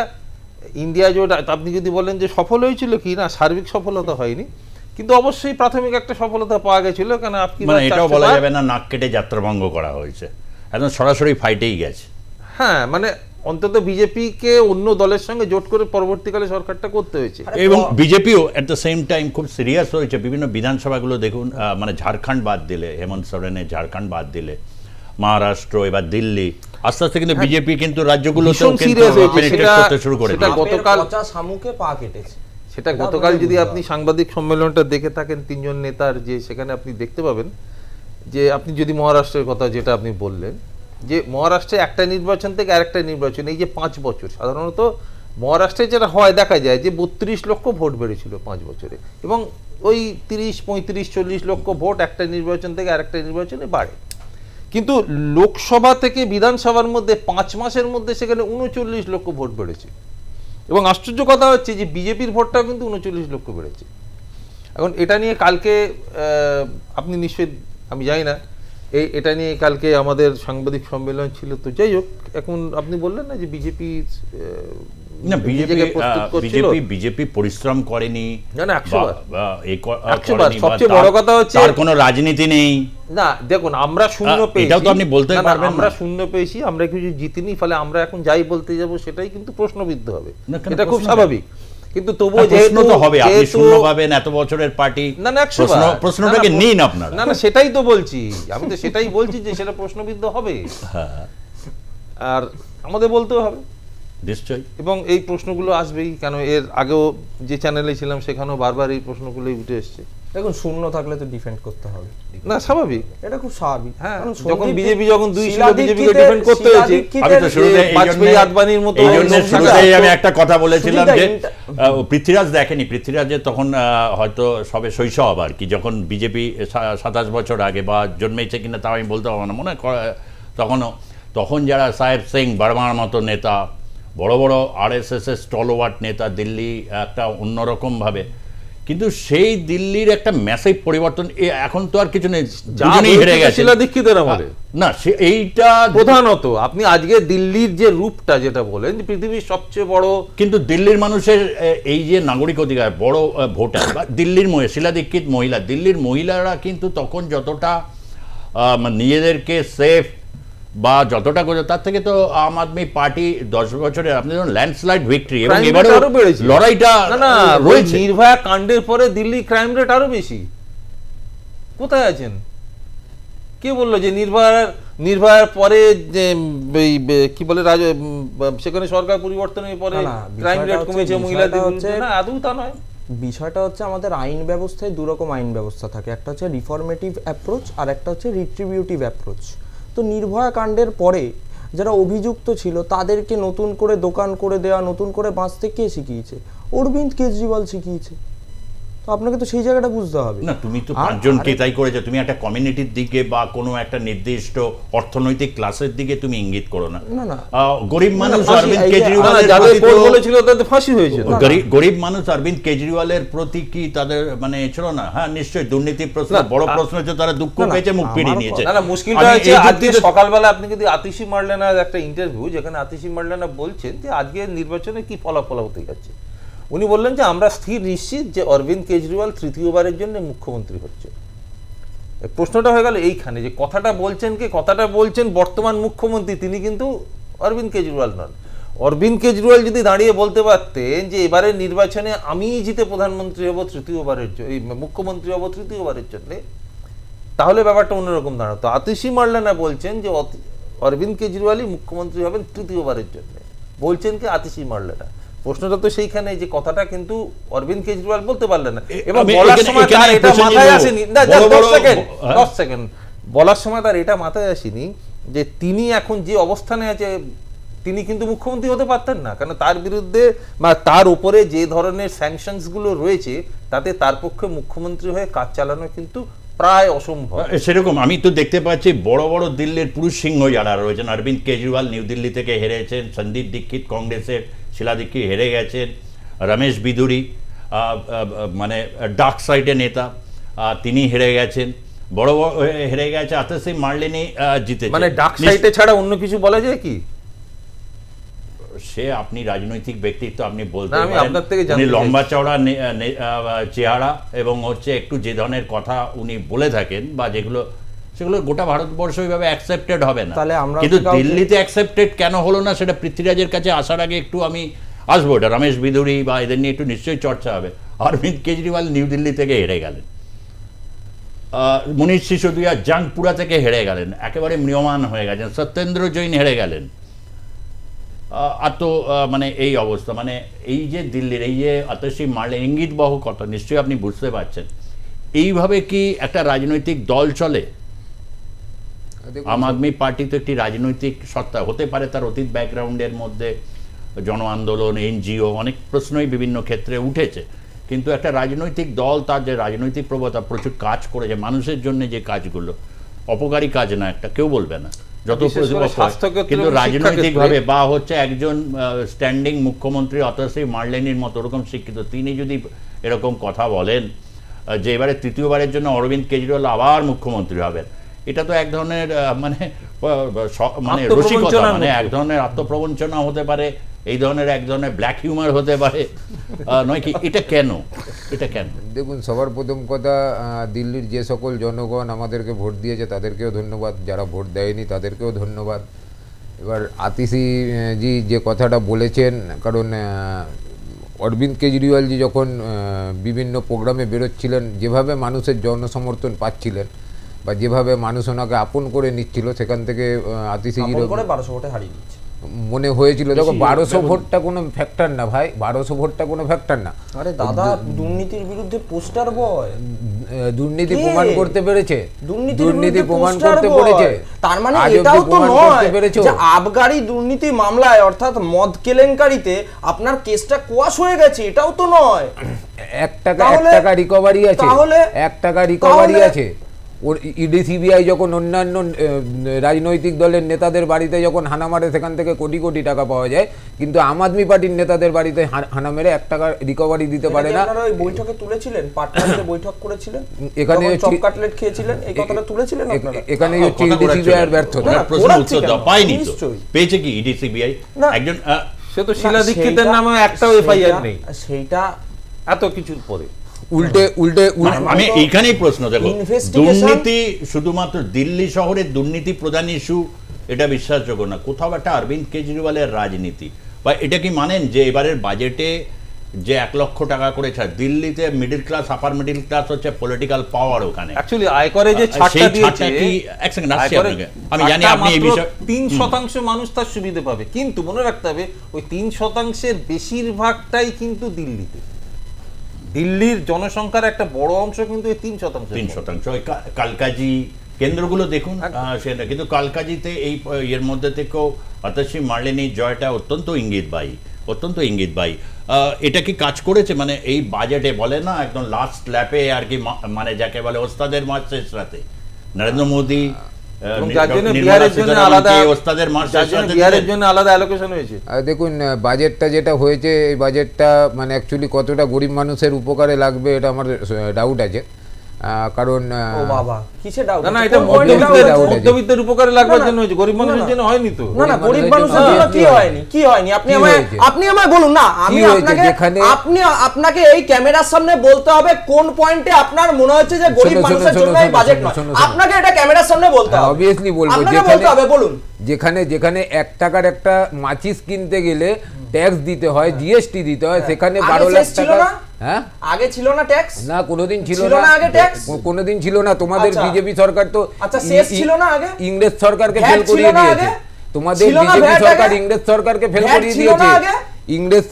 ইন্ডিয়া জোট আপনি যদি বলেন যে সফল হয়েছিল কি না, সার্বিক সফলতা হয়নি, কিন্তু অবশ্যই প্রাথমিক একটা সফলতা পাওয়া গেছিল। কেন আপকি বার এটাও বলা যাবে না নাক কেটে যাত্রাভঙ্গ করা হয়েছে, একদম সরাসরি ফাইটেই গেছে। হ্যাঁ, মানে অন্তত বিজেপিকে অন্য দলের সঙ্গে জোট করে পরবর্তীকালে সরকারটা করতে হয়েছে, এবং বিজেপিও এট দ্য সেম টাইম খুব সিরিয়াস হয়েছে। বিভিন্ন বিধানসভাগুলো দেখুন, মানে ঝাড়খণ্ড বাদ দিলে, হেমন্ত সোরেনের ঝাড়খণ্ড বাদ দিলে, মহারাষ্ট্র, এবার দিল্লি, আস্তে আস্তে কিন্তু বিজেপি কিন্তু রাজ্যগুলোতেও করতে শুরু করে। গতকাল শামুকে পা কেটেছে। সেটা গতকাল যদি আপনি সাংবাদিক সম্মেলনটা দেখে থাকেন, 3 জন নেতার, যে সেখানে আপনি দেখতে পাবেন যে আপনি যদি মহারাষ্ট্রের কথা যেটা আপনি বললেন, যে মহারাষ্ট্রে একটা নির্বাচন থেকে আরেকটা নির্বাচন, এই যে 5 বছর, সাধারণত মহারাষ্ট্রে যেটা হয় দেখা যায় যে 32 লক্ষ ভোট বেড়েছিল 5 বছরে, এবং ওই 30, 35, 40 লক্ষ ভোট একটা নির্বাচন থেকে আরেকটা নির্বাচনে বাড়ে। কিন্তু লোকসভা থেকে বিধানসভার মধ্যে 5 মাসের মধ্যে সেখানে 39 লক্ষ ভোট বেড়েছে, এবং আশ্চর্য কথা হচ্ছে যে বিজেপির ভোটটাও কিন্তু 39 লক্ষ বেড়েছে। এখন এটা নিয়ে কালকে আপনি নিশ্চয়ই, আমি জানি না, এটা নিয়ে কালকে আমাদের সাংবাদিক সম্মেলন ছিল। তো যাই হোক, এখন আপনি বললেন না যে বিজেপি না, বিজেপি পরিশ্রম করেনি, সবচেয়ে বড় কথা হচ্ছে আর কোনো রাজনীতি নেই। না দেখুন, আমরা শূন্য পেয়েছি, এটাও তো আপনি বলতে পারবেন, আমরা শূন্য পেয়েছি, আমরা কিছু জিতিনি, ফলে আমরা এখন যাই বলতে যাব সেটাই কিন্তু প্রশ্নবিদ্ধ হবে, এটা খুব স্বাভাবিক। কিন্তু তবুও প্রশ্ন তো হবে, আপনি শূন্য পাবেন, এত বছরের পার্টি, না না প্রশ্নটাকে নিন আপনারা। না না, সেটাই তো বলছি, আমি তো সেটাই বলছি যে সেটা প্রশ্নবিদ্ধ হবে, আর আমাদের বলতেও হবে নিশ্চয়ই, এবং এই প্রশ্নগুলো আসবেই। কেন এর আগেও যে চ্যানেলে ছিলাম সেখানেও বারবার এই প্রশ্নগুলোই উঠে এসছে। দেখুন, শূন্য থাকলে তো ডিফেন্ড করতে হবে, না স্বাভাবিক, এটা খুব স্বাভাবিক। হ্যাঁ, যখন বিজেপি যখন 2 ছিল, বিজেপিকে ডিফেন্ড করতে হয়েছে। আমি তো শুরুতে আদবানির মতো, এই জন্য শুরুতেই আমি একটা কথা বলেছিলাম যে পৃথ্বীরাজ দেখেনি, পৃথ্বীরাজের তখন হয়তো সবে শৈশব আর কি, যখন বিজেপি 27 বছর আগে বা জন্মেছে কিনা তাও আমি বলতে পারবো না, মনে হয় তখন যারা সাহেব সিং বর্মার মতো নেতা, বড় বড় আরএসএসের স্টলওয়ার্ট নেতা, দিল্লি একটা অন্যরকমভাবে, কিন্তু সেই দিল্লির একটা ম্যাসিভ পরিবর্তন এখন তো আর কিছু নেই, দুজনেই হেরে গেছে শিলা দীক্ষিতের আমলে না। এইটা প্রধানত আপনি আজকে দিল্লির যে রূপটা যেটা বলেন পৃথিবীর সবচেয়ে বড়, কিন্তু দিল্লির মানুষের এই যে নাগরিক অধিকার, বড় ভোটার বা দিল্লির শিলা দীক্ষিত মহিলা, দিল্লির মহিলারা কিন্তু তখন যতটা নিজেদেরকে সেফ বা যতটা করে, তার থেকে তো আম আদমি পার্টি 10 বছরে আপনি ধরুন ল্যান্ডস্লাইড ভিক্টরি, এবং এবারে লড়াইটা রয়েছে। নির্ভয়া কাণ্ডের পরে দিল্লি ক্রাইম রেট আরো বেশি। কোথায় আছেন? কে বললো যে নির্ভয়ার পরে যে কি বলে সেখানে সরকার পরিবর্তনের পরে ক্রাইম রেট কমেছে মহিলাদের? না, আদৌ তা নয়। বিষয়টা হচ্ছে আমাদের আইন ব্যবস্থায় দুরকম আইন ব্যবস্থা থাকে, একটা হচ্ছে রিফর্মেটিভ অ্যাপ্রোচ আর একটা হচ্ছে রিট্রিবিউটিভ অ্যাপ্রোচ। তো নির্ভয়া কাণ্ডের পরে যারা অভিযুক্ত ছিল তাদেরকে নতুন করে দোকান করে দেওয়া, নতুন করে বাঁচতে কে শিখিয়েছে? অরবিন্দ কেজরিওয়াল শিখিয়েছে। তো আপনাকে তো সেই জায়গাটা বুঝতে হবে না। তুমি তো 5 জনকে তাই করেছো, তুমি একটা কমিউনিটির দিকে বা কোনো একটা নির্দিষ্ট অর্থনৈতিক ক্লাসের দিকে তুমি ইঙ্গিত করো না। না, গরিব মানুষ অরবিন্দ কেজরিওয়ালের বলেছিল তাদের ফাঁসি হয়েছে। গরিব মানুষ অরবিন্দ কেজরিওয়ালের প্রতি কি তাদের ছিল না? হ্যাঁ, নিশ্চয়ই দুর্নীতির প্রশ্ন, বড় প্রশ্ন হচ্ছে তারা দুঃখ পেয়েছে, মুখ ফিরিয়ে নিয়েছে। না, মুশকিলটা হচ্ছে আজকে সকালবেলা আপনি যদি আতিশি মার্লেনার একটা ইন্টারভিউ, যেখানে আতিশি মার্লেনা বলছেন যে আজকে নির্বাচনে কি ফলাফল হতে যাচ্ছে, উনি বললেন যে আমরা স্থির নিশ্চিত যে অরবিন্দ কেজরিওয়াল তৃতীয়বারের জন্য মুখ্যমন্ত্রী হচ্ছে। প্রশ্নটা হয়ে গেল এইখানে যে কথাটা বলছেন বর্তমান মুখ্যমন্ত্রী, তিনি কিন্তু অরবিন্দ কেজরিওয়াল নন। অরবিন্দ কেজরিওয়াল যদি দাঁড়িয়ে বলতে পারতেন যে এবারের নির্বাচনে আমি জিতে প্রধানমন্ত্রী হব তৃতীয়বারের জন্য, মুখ্যমন্ত্রী হব তৃতীয়বারের জন্য, তাহলে ব্যাপারটা অন্যরকম দাঁড়াতো। আতিশি মার্লেনা বলছেন যে অরবিন্দ কেজরিওয়ালই মুখ্যমন্ত্রী হবেন তৃতীয়বারের জন্য, বলছেন কি আতিশি মার্লেনা। প্রশ্নটা তো সেইখানে যে কথাটা কিন্তু অরবিন্দ কেজরিওয়াল বলতে পারলেন না, এবং বলার সময় তার এটা মাথায় আসেনি। 10 সেকেন্ড বলার সময় তার এটা মাথায় আসেনি যে তিনি এখন যে অবস্থানে আছে তিনি কিন্তু মুখ্যমন্ত্রী হতে পারতেন না, কারণ তার বিরুদ্ধে বা তার উপরে যে ধরনের স্যাংশনস গুলো রয়েছে তাতে তার পক্ষে মুখ্যমন্ত্রী হয়ে কাজ চালানো কিন্তু প্রায় অসম্ভব। সেরকম আমি তো দেখতে পাচ্ছি বড় বড় দিল্লির পুরুষ সিংহ যারা রয়েছেন, অরবিন্দ কেজরিওয়াল নিউ দিল্লি থেকে হেরেছেন, সন্দীপ দীক্ষিত কংগ্রেসের, শিলা দীক্ষিত হেরে গেছেন, রমেশ বিদুরি মানে ডার্ক সাইডের নেতা তিনি হেরে গেছেন, বড় বড় হেরে গেছে, আতিশি মার্লেনি জিতেছে। মানে ডার্ক সাইডে ছাড়া অন্য কিছু বলা যায় কি? সে আপনি রাজনৈতিক ব্যক্তিত্ব, আপনি বলতে পারেন উনি লম্বা চওড়া চেহারা এবং হচ্ছে একটু যে ধরনের কথা উনি বলে থাকেন বা সেগুলো গোটা ভারতবর্ষ ওইভাবে অ্যাকসেপ্টেড হবে না। কিন্তু দিল্লিতে অ্যাকসেপ্টেড কেন হলো না সেটা পৃথ্বীরাজের কাছে আসার আগে একটু আমি আসবো। এটা রমেশ বিদুরি বা এদের নিয়ে একটু নিশ্চয়ই চর্চা হবে। অরবিন্দ কেজরিওয়াল নিউ দিল্লি থেকে হেরে গেলেন, মনীষ সিসোদিয়া জাঙ্গপুরা থেকে হেরে গেলেন, একেবারে ম্রিয়মান হয়ে গেছেন, সত্যেন্দ্র জৈন হেরে গেলেন। আর তো মানে এই অবস্থা, মানে এই যে দিল্লির এই যে আতিশি মার্লেনা ইঙ্গিতবহ কথা, নিশ্চয়ই আপনি বুঝতে পারছেন। এইভাবে কি একটা রাজনৈতিক দল চলে? আম আদমি পার্টি তো একটি রাজনৈতিক সত্তা হতে পারে, তার অতীত ব্যাকগ্রাউন্ডের মধ্যে জন আন্দোলন, এনজিও, অনেক প্রশ্নই বিভিন্ন ক্ষেত্রে উঠেছে, কিন্তু একটা রাজনৈতিক দল তার যে রাজনৈতিক প্রবণতা, প্রচুর কাজ করেছে মানুষের জন্য, যে কাজগুলো অপকারী কাজ না একটা, কেউ বলবে না যত, কিন্তু রাজনৈতিকভাবে বা হচ্ছে একজন স্ট্যান্ডিং মুখ্যমন্ত্রী আতিশি মার্লেনির মতো ওরকম শিক্ষিত, তিনি যদি এরকম কথা বলেন যে এবারে তৃতীয়বারের জন্য অরবিন্দ কেজরিওয়াল আবার মুখ্যমন্ত্রী হবেন, এটা তো এক ধরনের মানে রসিকতা, মানে এক ধরনের আত্মপ্রবঞ্চনা হতে পারে, এই ধরনের এক ধরনের ব্ল্যাক হিউমার হতে পারে, নয় কি? এটা কেন? দেখুন, সবার প্রথম কথা, দিল্লির যে সকল জনগণ আমাদেরকে ভোট দিয়েছে তাদেরকেও ধন্যবাদ, যারা ভোট দেয়নি তাদেরকেও ধন্যবাদ। এবার আতিশি জি যে কথাটা বলেছেন, কারণ অরবিন্দ কেজরিওয়ালজি যখন বিভিন্ন প্রোগ্রামে বেরোচ্ছিলেন, যেভাবে মানুষের জনসমর্থন পাচ্ছিলেন বা যেভাবে মানুষ ওনাকে আপন করে নিচ্ছিল, সেখান থেকে আতিশিজির 1200 ভোটে হারিয়ে দিচ্ছে মনে হয়েছিল। দেখো, 1200 ভোটটা কোনো ফ্যাক্টর না ভাই, 1200 ভোটটা কোনো ফ্যাক্টর না। আরে দাদা, দুর্নীতির বিরুদ্ধে পোস্টার বয়, দুর্নীতি প্রমাণ করতে পেরেছে, দুর্নীতি প্রমাণ করতে পেরেছে। তার মানে এটাও তো নয় যে আবগারি দুর্নীতি মামলায় অর্থাৎ মদ কেলেঙ্কারিতে আপনার কেসটা কোয়াশ হয়ে গেছে, এটাও তো নয়। 1 টাকা রিকভারি আছে, 1 টাকা রিকভারি আছে। ইডি সিবিআই যখন অন্যান্য রাজনৈতিক দলের নেতাদের বাড়িতে যখন হানা মারে সেখান থেকে কোটি কোটি টাকা পাওয়া যায়, কিন্তু আম আদমি পার্টির নেতাদের বাড়িতে হানা মেরে 1 টাকা রিকভারি দিতে পারে না। আপনারা ওই বৈঠকে তুলেছিলেন, পার্টনারদের বৈঠক করেছিলেন, এখানে চপ কাটলেট খেয়েছিলেন, এই কথাটা তুলেছিলেন আপনারা? এখানে হচ্ছে ইডি সিবিআই এর ব্যর্থতা। প্রশ্ন উত্তর দাও, পায়নি তো, পেয়েছে কি ইডি সিবিআই? একজন সে তো শিলা দীক্ষিতের নামে একটাও এফআইআর নেই, সেইটা এত কিছুর পরে উল্টে আমি এইখানেই প্রশ্ন, দেখো দুর্নীতি শুধুমাত্র দিল্লি শহরের দুর্নীতি প্রধান ইস্যু, এটা বিশ্বাসযোগ্য না। কোথাও একটা অরবিন্দ কেজরিওয়ালের রাজনীতি, বা এটা কি মানেন যে এবারের বাজেটে যে 1 লক্ষ টাকা করে ছাড়, দিল্লিতে middle class upper middle class হচ্ছে পলিটিক্যাল পাওয়ার, ওখানে অ্যাকচুয়ালি আয়করে যে ছাড়টা দিয়েছে, এক সেকেন্ড আসছি আপনাকে, আমি জানি আপনি এই বিষয়ে 3% মানুষ তার সুবিধা পাবে, কিন্তু মনে রাখতে হবে ওই 3%-এর বেশিরভাগটাই কিন্তু দিল্লিতে, দিল্লির জনসংখ্যার একটা বড় অংশ কিন্তু এই 3%। ওই কালকাজি কেন্দ্রগুলো দেখুন, সেটা কিন্তু কালকাজিতে এই এর মধ্যে থেকেও অতসী মার্লেনির জয়টা অত্যন্ত ইঙ্গিতবাহী। এটা কি কাজ করেছে? মানে এই বাজেটে বলে না একদম লাস্ট ল্যাপে আর কি, মানে যাকে বলে ওস্তাদের মাস শেষ রাতে, নরেন্দ্র মোদী দেখুন বাজেটটা যেটা হয়েছে, এই বাজেটটা মানে অ্যাকচুয়ালি কতটা গরিব মানুষের উপকারে লাগবে এটা আমার ডাউট আছে, কারণ মধ্যবিত্তের উপকারে লাগবার জন্য হয়েছে, গরিব মানুষের জন্য হয়নি তো। না গরিব মানুষের জন্য কি হয়নি আপনি আমায় বলুন না, আমি আপনাকে এই ক্যামেরার সামনে বলতে হবে কোন পয়েন্টে আপনার মনে হচ্ছে যে গরিব মানুষের জন্য এই বাজেট নয়, আপনাকে এটা ক্যামেরার সামনে বলতে হবে। অবভিয়াসলি বলবো, বলুন যেখানে 1 টাকার একটা মাচিস কিনতে গেলে ট্যাক্স দিতে হয়, জিএসটি দিতে হয়, সেখানে 12 লাখ টাকা। হ্যাঁ, আগে ছিল না ট্যাক্স? না, কোনোদিন ছিল না, আগে ট্যাক্স কোনোদিন ছিল না। তোমাদের বিজেপি সরকার তো ছিল না, আগে ইংরেজ সরকারকে ফেল করিয়ে দিয়েছে। তোমাদের বিজেপি সরকার ইংরেজ সরকারকে ফেল করিয়ে দিয়েছে। ইংরেজ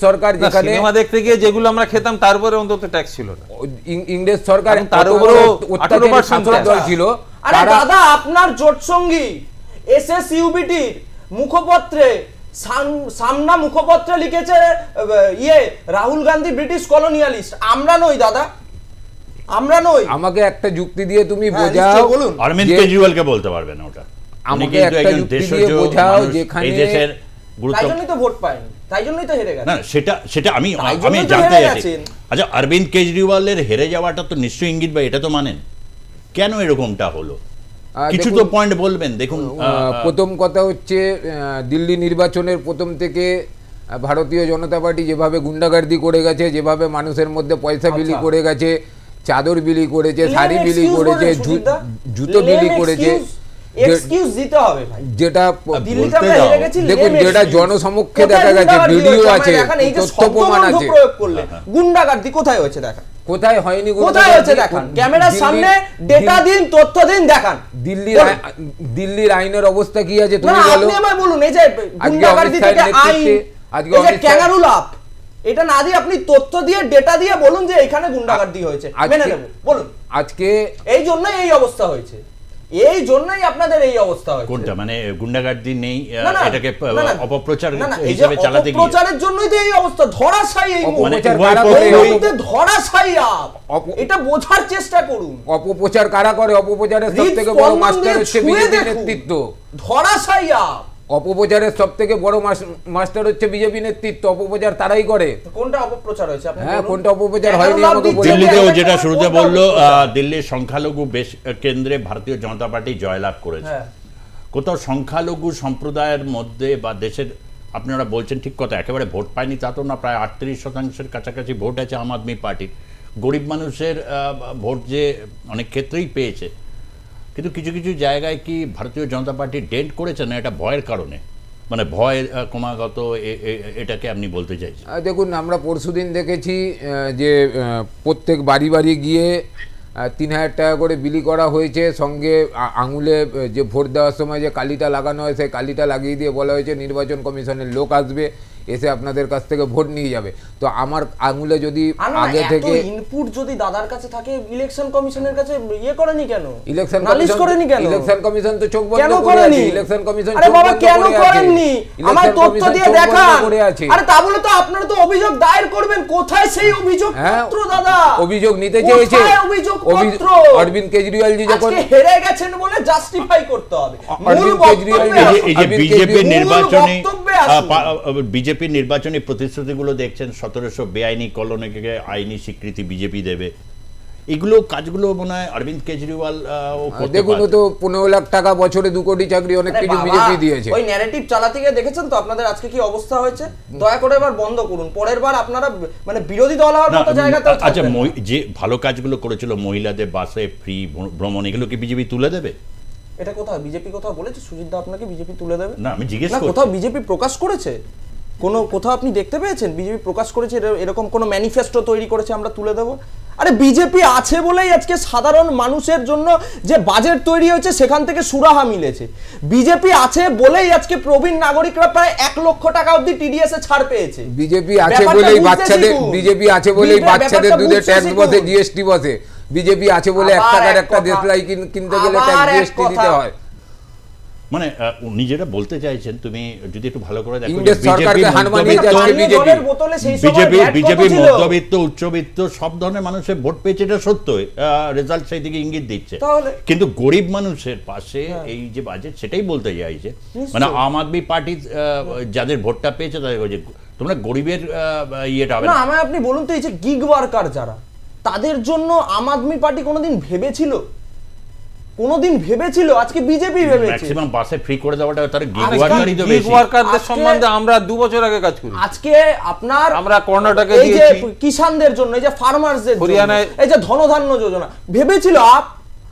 সরকার যেখানে সিনেমা দেখতে গিয়ে যেগুলো আমরা খেতাম তারপরে অন্তত ট্যাক্স ছিল না। ইংরেজ সরকার তার উপরে অত্যাচারী শাসক দল ছিল। আরে দাদা, আপনার জোট সঙ্গী এসএসইউবিটির মুখপত্রে সামনা মুখপত্রে লিখেছে রাহুল গান্ধী ব্রিটিশ কলোনিয়ালিস্ট। আমরা নই দাদা, আমরা নই। আমাকে একটা যুক্তি দিয়ে তুমি বোঝাও, বলুন। অরবিন্দ কেজরিওয়ালকে বলতে পারবে না ওটা, আমাকে একটা যুক্তি দিয়ে বোঝাও যেখানে এই দেশের তাই জন্যই তো ভোট পায়নি, তাই জন্যই তো হেরে গেছে। না, সেটা আমি জানতে চাইছি। আচ্ছা, অরবিন্দ কেজরিওয়ালের হেরে যাওয়াটা তো নিশ্চয়ই ইঙ্গিত, বা এটা তো মানেন, কেন এরকমটা হলো? কিছু তো পয়েন্ট বলবেন। দেখুন, প্রথম কথা হচ্ছে দিল্লি নির্বাচনের প্রথম থেকে ভারতীয় জনতা পার্টি যেভাবে গুন্ডাগার্দি করে গেছে, যেভাবে মানুষের মধ্যে পয়সা বিলি করে গেছে, চাদর বিলি করেছে, শাড়ি বিলি করেছে, জুতো বিলি করেছে, এক্সকিউজ দিতে হবে ভাই, যেটা দিল্লিতে আমরা হেরে গেছি। দেখুন, যেটা জনসমক্ষে দেখা গেছে, ভিডিও আছে, তথ্য প্রমাণ আছে। প্রয়োগ করলে গুন্ডাগার্দি কোথায় হয়েছে দেখান, কোথায় হয়নি, কোথায় হয়েছে দেখান, ক্যামেরার সামনে ডেটা দিন, তথ্য দিন, দেখান। দিল্লির আইনের অবস্থা কি আছে তুমি বলো। আপনি আমায় বলুন, এই যে গুন্ডাগার্দি থেকে আইন, এই যে ক্যাঙ্গারু লাভ, এটা না দিয়ে আপনি তথ্য দিয়ে ডেটা দিয়ে বলুন যে এখানে গুন্ডাগার্দি হয়েছে, মেনে নেব বলুন। আজকে এই জন্যই এই অবস্থা হয়েছে, এই জন্যই আপনাদের এই অবস্থা হয়েছে। কোনটা মানে গুন্ডাগার্দি নেই, এটাকে অপপ্রচার হিসেবে চালাতে গিয়ে অপপ্রচারের জন্যই তো এই অবস্থা। ধরাশায়ী, এই ধরাশায়ী, এটা বোঝার চেষ্টা করুন। অপপ্রচার কারা করে? অপপ্রচারের সবথেকে বড় মাস্টার হচ্ছে বিজেপি নেতৃত্ব। ধরাশায়ী, অপপ্রচারের সবথেকে বড় মাস্টার হচ্ছে বিজেপি নেতৃত্ব। অপপ্রচার তারাই করে। কোনটা অপপ্রচার হয়েছে আপনি? হ্যাঁ, কোনটা অপপ্রচার হয়নি আমাকে বলুন। দিল্লিতেও যেটা শুরুতে বললো, দিল্লির সংখ্যালঘু বেশ কেন্দ্রে ভারতীয় জনতা পার্টি জয়লাভ করেছে। কোথাও সংখ্যালঘু সম্প্রদায়ের মধ্যে বা দেশের, আপনারা বলছেন ঠিক কথা, একেবারে ভোট পায়নি তা তো না, প্রায় 38% কাছাকাছি ভোট আছে আম আদমি পার্টির। গরিব মানুষের ভোট যে অনেক ক্ষেত্রেই পেয়েছে, কিন্তু কিছু কিছু জায়গায় কি ভারতীয় জনতা পার্টি ডেন্ট করেছে না, এটা ভয়ের কারণে, মানে ভয় ক্রমাগত, এটাকে আপনি বলতে চাইছেন? দেখুন, আমরা পরশুদিন দেখেছি যে প্রত্যেক বাড়ি বাড়ি গিয়ে 3000 টাকা করে বিলি করা হয়েছে, সঙ্গে আঙুলে যে ভোট দেওয়ার সময় যে কালিটা লাগানো হয় সেই কালিটা লাগিয়ে দিয়ে বলা হয়েছে নির্বাচন কমিশনের লোক আসবে। এসে আপনাদের কাছ থেকে ভোট নিয়ে যাবে। তো আমার আঙুলে যদি আগে থেকে ইনপুট যদি দাদার কাছে থাকে, ইলেকশন কমিশনের কাছে ইয়ে করেনি কেন? ইলেকশন নালিশ করেনি কেন? ইলেকশন কমিশন তো চোখ বন্ধ কেন করে করেনি? আছে। ইলেকশন কমিশন আরে চোখ বাবা বন্ধ কেন করে আছে। করেননি? আমার ইলেকশন তথ্য কমিশন দিয়ে চোখ বন্ধ দেখান। করে আছে। আরে তা বলে তো আপনারা তো অভিযোগ দায়ের করবেন, কোথায় সেই অভিযোগ পত্র দাদা? অভিযোগ নিতে চেয়েছে কোথায় অভিযোগ পত্র? অরবিন্দ কেজরিওয়াল জি যখন আজকে হেরে গেছেন বলে জাস্টিফাই করতে হবে। অরবিন্দ কেজরিওয়াল এই যে বিজেপির নির্বাচনী প্রতিশ্রুতিগুলো দেখছেন, 1700 বেআইনি কলোনিকে আইনি স্বীকৃতি বিজেপি দেবে, এগুলো কাজগুলো মনে হয় অরবিন্দ কেজরিওয়াল দেখুন তো 15 লাখ টাকা বছরে 2 কোটি চাকরি অনেক কিছু বিজেপি দিয়েছে। ওই ন্যারেটিভ চালাতে গিয়ে দেখেছেন তো আপনাদের আজকে কি অবস্থা হয়েছে। দয়া করে এবার বন্ধ করুন, পরের বার আপনারা মানে বিরোধী দল হওয়ার মতো জায়গাতে। আচ্ছা, যে ভালো কাজগুলো করেছিল, মহিলাদের বাসে ফ্রি ভ্রমণ, এগুলো কি বিজেপি তুলে দেবে? এটা কোথাও বিজেপি কোথাও বলেছে সুজিত দা আপনাকে বিজেপি তুলে দেবে? না, আমি জিজ্ঞেস করছি। কোথাও বিজেপি প্রকাশ করেছে? কোথাও আপনি দেখতে পেয়েছেন বিজেপি প্রকাশ করেছে এরকম কোনো ম্যানিফেস্টো তৈরি করেছে আমরা তুলে দেবো? আরে বিজেপি আছে বলেই আজকে সাধারণ মানুষের জন্য যে বাজেট তৈরি হয়েছে সেখান থেকে সুরাহা মিলেছে। বিজেপি আছে বলেই আজকে প্রবীণ নাগরিকরা প্রায় 1 লক্ষ টাকা অবধি টিডিএস এ ছাড় পেয়েছে। বিজেপি আছে বলেই বাচ্চাদের দুধে ট্যাক্স বসে, জিএসটি বসে। বিজেপি আছে বলে 1 টাকার একটা দেশলাই কিনতে গেলে ট্যাক্স জিএসটি দিতে হয়। মানে উনি যেটা বলতে চাইছেন, তুমি যদি একটু ভালো করে দেখো, বিজেপি মধ্যবিত্ত উচ্চবিত্ত সব ধরনের মানুষের ভোট পেয়েছে, এটা সত্য, রেজাল্ট সেই দিকে ইঙ্গিত দিচ্ছে। কিন্তু গরিব মানুষের পাশে এই যে বাজেট, সেটাই বলতে চাইছে। মানে আম আদমি পার্টি যাদের ভোটটা পেয়েছে তাদের তোমরা গরিবের ইয়েটা হবে না। আমায় আপনি বলুন তো, এই যে গিগ ওয়ার্কার যারা, তাদের জন্য আম আদমি পার্টি কোনোদিন ভেবেছিল? আজকে বিজেপি ভেবেছে। ম্যাক্সিমাম বাসে ফ্রি করে দেওয়াটা তার গিগ ওয়ার্কারই তো বেশি। গিগ ওয়ার্কারদের সম্বন্ধে আমরা 2 বছর আগে কাজ করি। আজকে আমরা কর্ণাটকে এই যে কিষানদের জন্য, এই যে ফার্মারদের জন্য, এই যে ধনধান্য যোজনা ভেবেছিল আপ,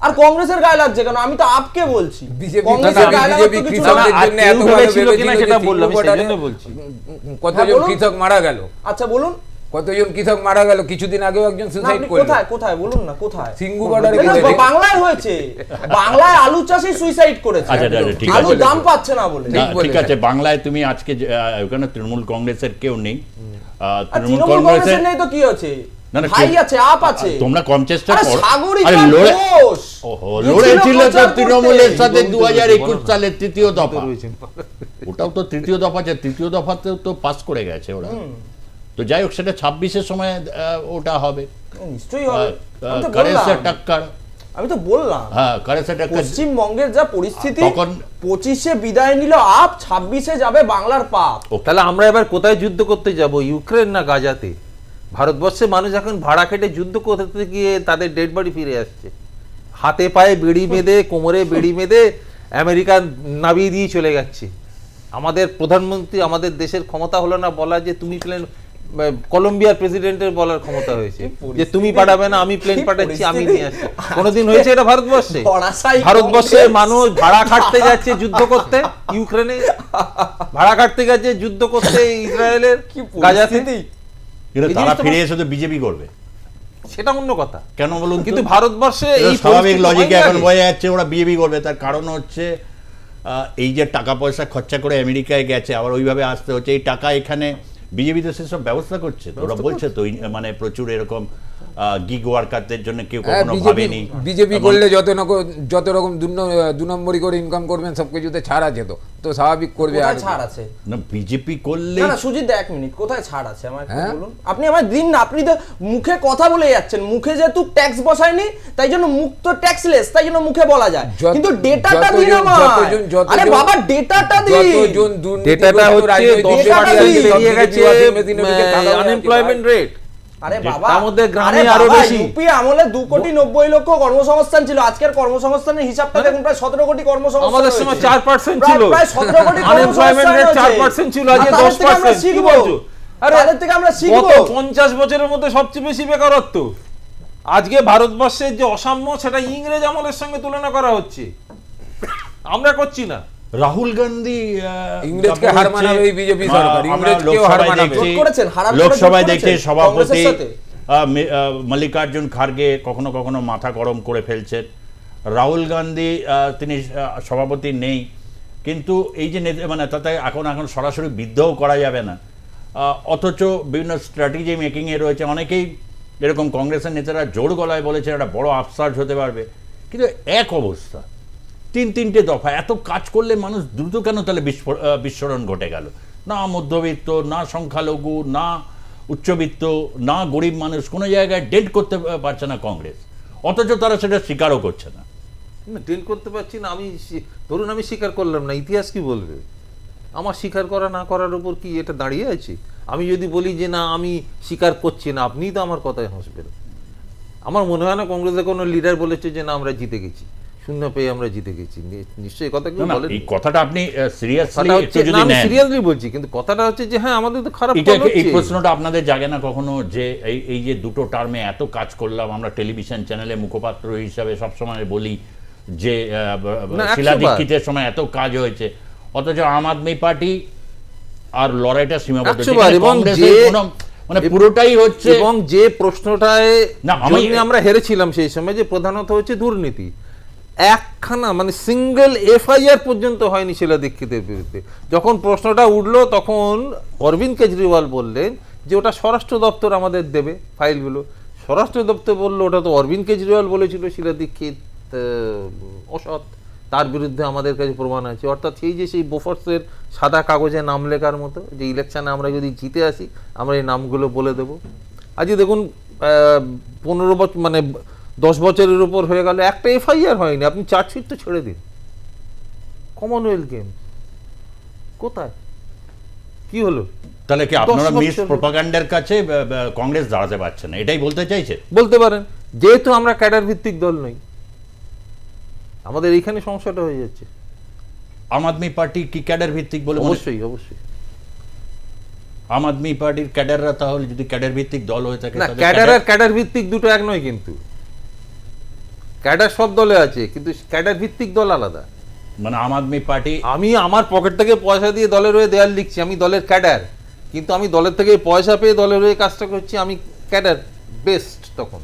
আর কংগ্রেসের গায়ে লাগছে কেন? আমি তো আপকে বলছি, কংগ্রেসের গায়ে লাগছে কৃষকদের জন্য এত ভালো ভেবেছিল কিনা সেটা বললাম, সেজন্য বলছি। কতজন কৃষক মারা গেল? আচ্ছা বলুন, কতজন কৃষক মারা গেল? কিছুদিন আগেও একজন সুসাইড করলো। কোথায় বলুন না, কোথায়? সিঙ্গু বর্ডারে বাংলায় হয়েছে। বাংলায় আলু চাষী সুইসাইড করেছে, আলু দাম পাচ্ছে না বলে। ঠিক আছে, বাংলায় তুমি আজকে ওখানে তৃণমূল কংগ্রেসের কেউ নেই, তৃণমূল কংগ্রেসের নেই তো কি আছে? ভাই আছে, আপ আছে। তোমরা কম চেষ্টা করো। লড়েছিল তো তৃণমূলের সাথে 2021 সালের 3য় দফা, ওটাও তো 3য় দফা, যে 3য় দফাতেও তো পাস করে গেছে ওরা। তো যাই হোক, সেটা 26-এর সময় ওটা হবে, নিশ্চয়ই হবে। আমি তো বললাম, পশ্চিমবঙ্গের যা পরিস্থিতি, 25-এ বিদায় নিল আপ, 26-এ যাবে বাংলার পাপ। তাহলে আমরা এবার কোথায় যুদ্ধ করতে যাব, ইউক্রেন না গাজাতে? ভারতবর্ষে মানুষ এখন ভাড়া খেটে যুদ্ধ করতে গিয়ে তাদের ডেড বডি ফিরে আসছে, হাতে পায়ে বেড়ি বেঁধে, কোমরে বেড়ি বেঁধে আমেরিকা নামিয়ে দিয়ে চলে যাচ্ছে। আমাদের প্রধানমন্ত্রী, আমাদের দেশের ক্ষমতা হলো না বলা যে তুমি প্লেন, কলম্বিয়ার প্রেসিডেন্টের বলার ক্ষমতা হয়েছে যে তুমি পাঠাবে না, আমি প্লেন পাঠাচ্ছি, আমি নিয়ে আসছি। কোনোদিন হয়েছে এটা ভারতবর্ষে? ভারতবর্ষের মানুষ ভাড়া খাটতে যাচ্ছে যুদ্ধ করতে ইউক্রেনে, ভাড়া খাটতে যাচ্ছে যুদ্ধ করতে ইসরায়েলের গাজাতে। তারা ফিরে এসে তো বিজেপি করবে, সেটা অন্য কথা। কেন বলুন? কিন্তু ভারতবর্ষে এই স্বাভাবিক লজিকে এখন বয়ে যাচ্ছে ওরা বিজেপি করবে। তার কারণ হচ্ছে এই যে টাকা পয়সা খরচা করে আমেরিকায় গেছে, আবার ওইভাবে আসতে হচ্ছে, এই টাকা এখানে বিজেপি তো সেসব ব্যবস্থা করছে। ওরা বলছে তো মানে প্রচুর এরকম গিগ ওয়ার্কারদের জন্য কেউ কখনো ভাবেনি। বিজেপি করলে যত রকম 2 নম্বরই করে ইনকাম করবেন, সবকিছুতে ছাড় আছে, তো স্বাভাবিক করবে। আর ছাড় আছে না বিজেপি করলে? না সুজিত, 1 মিনিট, কোথায় ছাড় আছে আমায় বলুন। আপনি আমায় দিন না, আপনি তো মুখে কথা বলে যাচ্ছেন, মুখে যেহেতু ট্যাক্স বসায়নি তাই জন্য মুখ তো ট্যাক্সলেস, তাই জন্য মুখে বলা যায়, কিন্তু ডেটাটা দিন আমায়। আরে বাবা ডেটাটা দিন। ডেটাটা হচ্ছে 10% বেরিয়ে গেছে আনএমপ্লয়মেন্ট রেট। আরে বাবা, তার মধ্যে গ্রামে আরো বেশি। ইউপি আমলে 2,90,00,000 কর্মসংস্থান ছিল, আজকের কর্মসংস্থানের হিসাবটা দেখুন, প্রায় 17 কোটি কর্মসংস্থান। আমাদের সময় 4% ছিল, প্রায় 17 কোটি আনএমপ্লয়মেন্ট রেট 4% ছিল, আজ 10%। কি বলছো? আরে তাদের থেকে আমরা শিখব। গত 50 বছরের মধ্যে সবচেয়ে বেশি বেকারত্ব। আজকে ভারতবর্ষের যে অসাম্য, সেটা ইংরেজ আমলের সঙ্গে তুলনা করা হচ্ছে, আমরা করছি না। রাহুল গান্ধী ইংরেজকে হার মানাবে এই বিজেপি সরকার, ইংরেজকেও হার মানাবে। লোকসভায় দেখছে সভাপতি মল্লিকার্জুন খার্গে কখনো কখনো মাথা গরম করে ফেলছেন। রাহুল গান্ধী তিনি সভাপতি নেই, কিন্তু এই যে মানে তাতে এখন সরাসরি বিদ্রোহ করা যাবে না, অথচ বিভিন্ন স্ট্র্যাটেজি মেকিংয়ে রয়েছে। অনেকেই এরকম কংগ্রেসের নেতারা জোর গলায় বলেছে একটা বড় আফসার হতে পারবে, কিন্তু এক অবস্থা, তিনটে দফা, এত কাজ করলে মানুষ দ্রুত কেন তাহলে বিস্ফোরণ ঘটে গেল? না মধ্যবিত্ত, না সংখ্যালঘু, না উচ্চবিত্ত, না গরিব মানুষ কোনো জায়গায় ডেন্ট করতে পারছে না কংগ্রেস, অথচ তারা সেটা স্বীকারও করছে না। ডেন্ট করতে পারছি না, আমি ধরুন আমি স্বীকার করলাম না, ইতিহাস কি বলবে? আমার স্বীকার করা না করার উপর কি এটা দাঁড়িয়ে আছে? আমি যদি বলি যে না আমি স্বীকার করছি না, আপনিই তো আমার কথায় হাসবেন। আমার মনে হয় না কংগ্রেসের কোনো লিডার বলেছে যে না আমরা জিতে গেছি, শূন্য পেয়ে আমরা জিতে গেছি। নিশ্চয়ই কথা কেউ বলেন। এই কথাটা আপনি সিরিয়াসলি আমি সিরিয়াসলি বলছি, কিন্তু কথাটা হচ্ছে যে হ্যাঁ আমাদের তো খারাপ। এই প্রশ্নটা আপনাদের জাগে না কখনো যে এই যে দুটো টার্মে এত কাজ করলাম, আমরা টেলিভিশন চ্যানেলে মুখপাত্র হিসাবে সবসময় বলি যে শিলা দীক্ষিতের সময় এত কাজ হয়েছে, অথচ আম আদমি পার্টি আর লড়াইটা সীমাবদ্ধ, মানে পুরোটাই হচ্ছে। এবং যে প্রশ্নটায় আমরা হেরেছিলাম সেই সময়, যে প্রধানত হচ্ছে দুর্নীতি, একখানা মানে সিঙ্গেল এফআইআর পর্যন্ত হয়নি শিলা দীক্ষিতের বিরুদ্ধে। যখন প্রশ্নটা উঠলো তখন অরবিন্দ কেজরিওয়াল বললেন যে ওটা স্বরাষ্ট্র দপ্তর আমাদের দেবে ফাইলগুলো। স্বরাষ্ট্র দপ্তর বললো ওটা তো অরবিন্দ কেজরিওয়াল বলেছিল শিলা দীক্ষিত অসৎ, তার বিরুদ্ধে আমাদের কাছে প্রমাণ আছে। অর্থাৎ সেই বোফোর্সের সাদা কাগজে নাম লেখার মতো, যে ইলেকশনে আমরা যদি জিতে আসি আমরা এই নামগুলো বলে দেবো। আজকে দেখুন 15 বছর মানে 10 বছরের উপর হয়ে গেল, একটা এফআইআর হয়নি। আপনি চার্জশিট তো ছেড়ে দিন, কমনওয়েলথ গেম কোথায় কি হলো? তাহলে কি আপনারা মিস প্রপাগান্ডার কাছে কংগ্রেস দাঁড়াতে পারছে না, এটাই বলতে চাইছে? বলতে পারেন, যেহেতু আমরা ক্যাডার ভিত্তিক দল নই, আমাদের এইখানে সমস্যাটা হয়ে যাচ্ছে। আম আদমি পার্টি কি ক্যাডার ভিত্তিক বলে? অবশ্যই অবশ্যই। আম আদমি পার্টির ক্যাডাররা তাহলে যদি ক্যাডার ভিত্তিক দল হয়ে থাকে, না ক্যাডার আর ক্যাডার ভিত্তিক দুটো এক নয়, কিন্তু ক্যাডার সব দলে আছে, কিন্তু ক্যাডার ভিত্তিক দল আলাদা। মানে আম আদমি পার্টি, আমি আমার পকেট থেকে পয়সা দিয়ে দলের হয়ে দেয়াল লিখছি, আমি দলের ক্যাডার, কিন্তু আমি দলের থেকে পয়সা পেয়ে দলের হয়ে কাজটা করছি, আমি ক্যাডার বেস্ট। তখন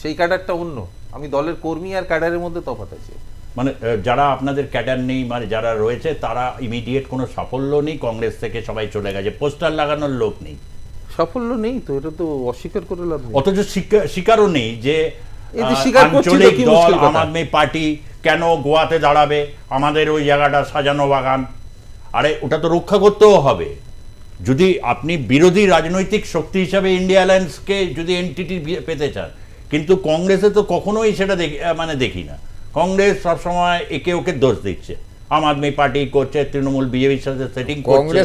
সেই ক্যাডারটা অন্য, আমি দলের কর্মী আর ক্যাডারের মধ্যে তফাৎ আছে। মানে যারা আপনাদের ক্যাডার নেই, মানে যারা রয়েছে তারা ইমিডিয়েট কোনো সাফল্য নেই, কংগ্রেস থেকে সবাই চলে গেছে, পোস্টার লাগানোর লোক নেই, সাফল্য নেই, তো এটা তো অস্বীকার করে লাভ নেই। অথচ স্বীকারও নেই যে আঞ্চলিক দল আম আদমি পার্টি কেন গোয়াতে দাঁড়াবে, আমাদের ওই জায়গাটা সাজানো বাগান। আরে ওটা তো রক্ষা করতেও হবে। যদি আপনি বিরোধী রাজনৈতিক শক্তি হিসাবে ইন্ডিয়া অ্যালায়েন্সকে যদি এনটিটি পেতে চান, কিন্তু কংগ্রেসে তো কখনোই সেটা দেখি না। কংগ্রেস সবসময় একে ওকে দোষ দিচ্ছে, আম আদমি পার্টি করছে, তৃণমূল বিজেপির সাথে সেটিং করছে,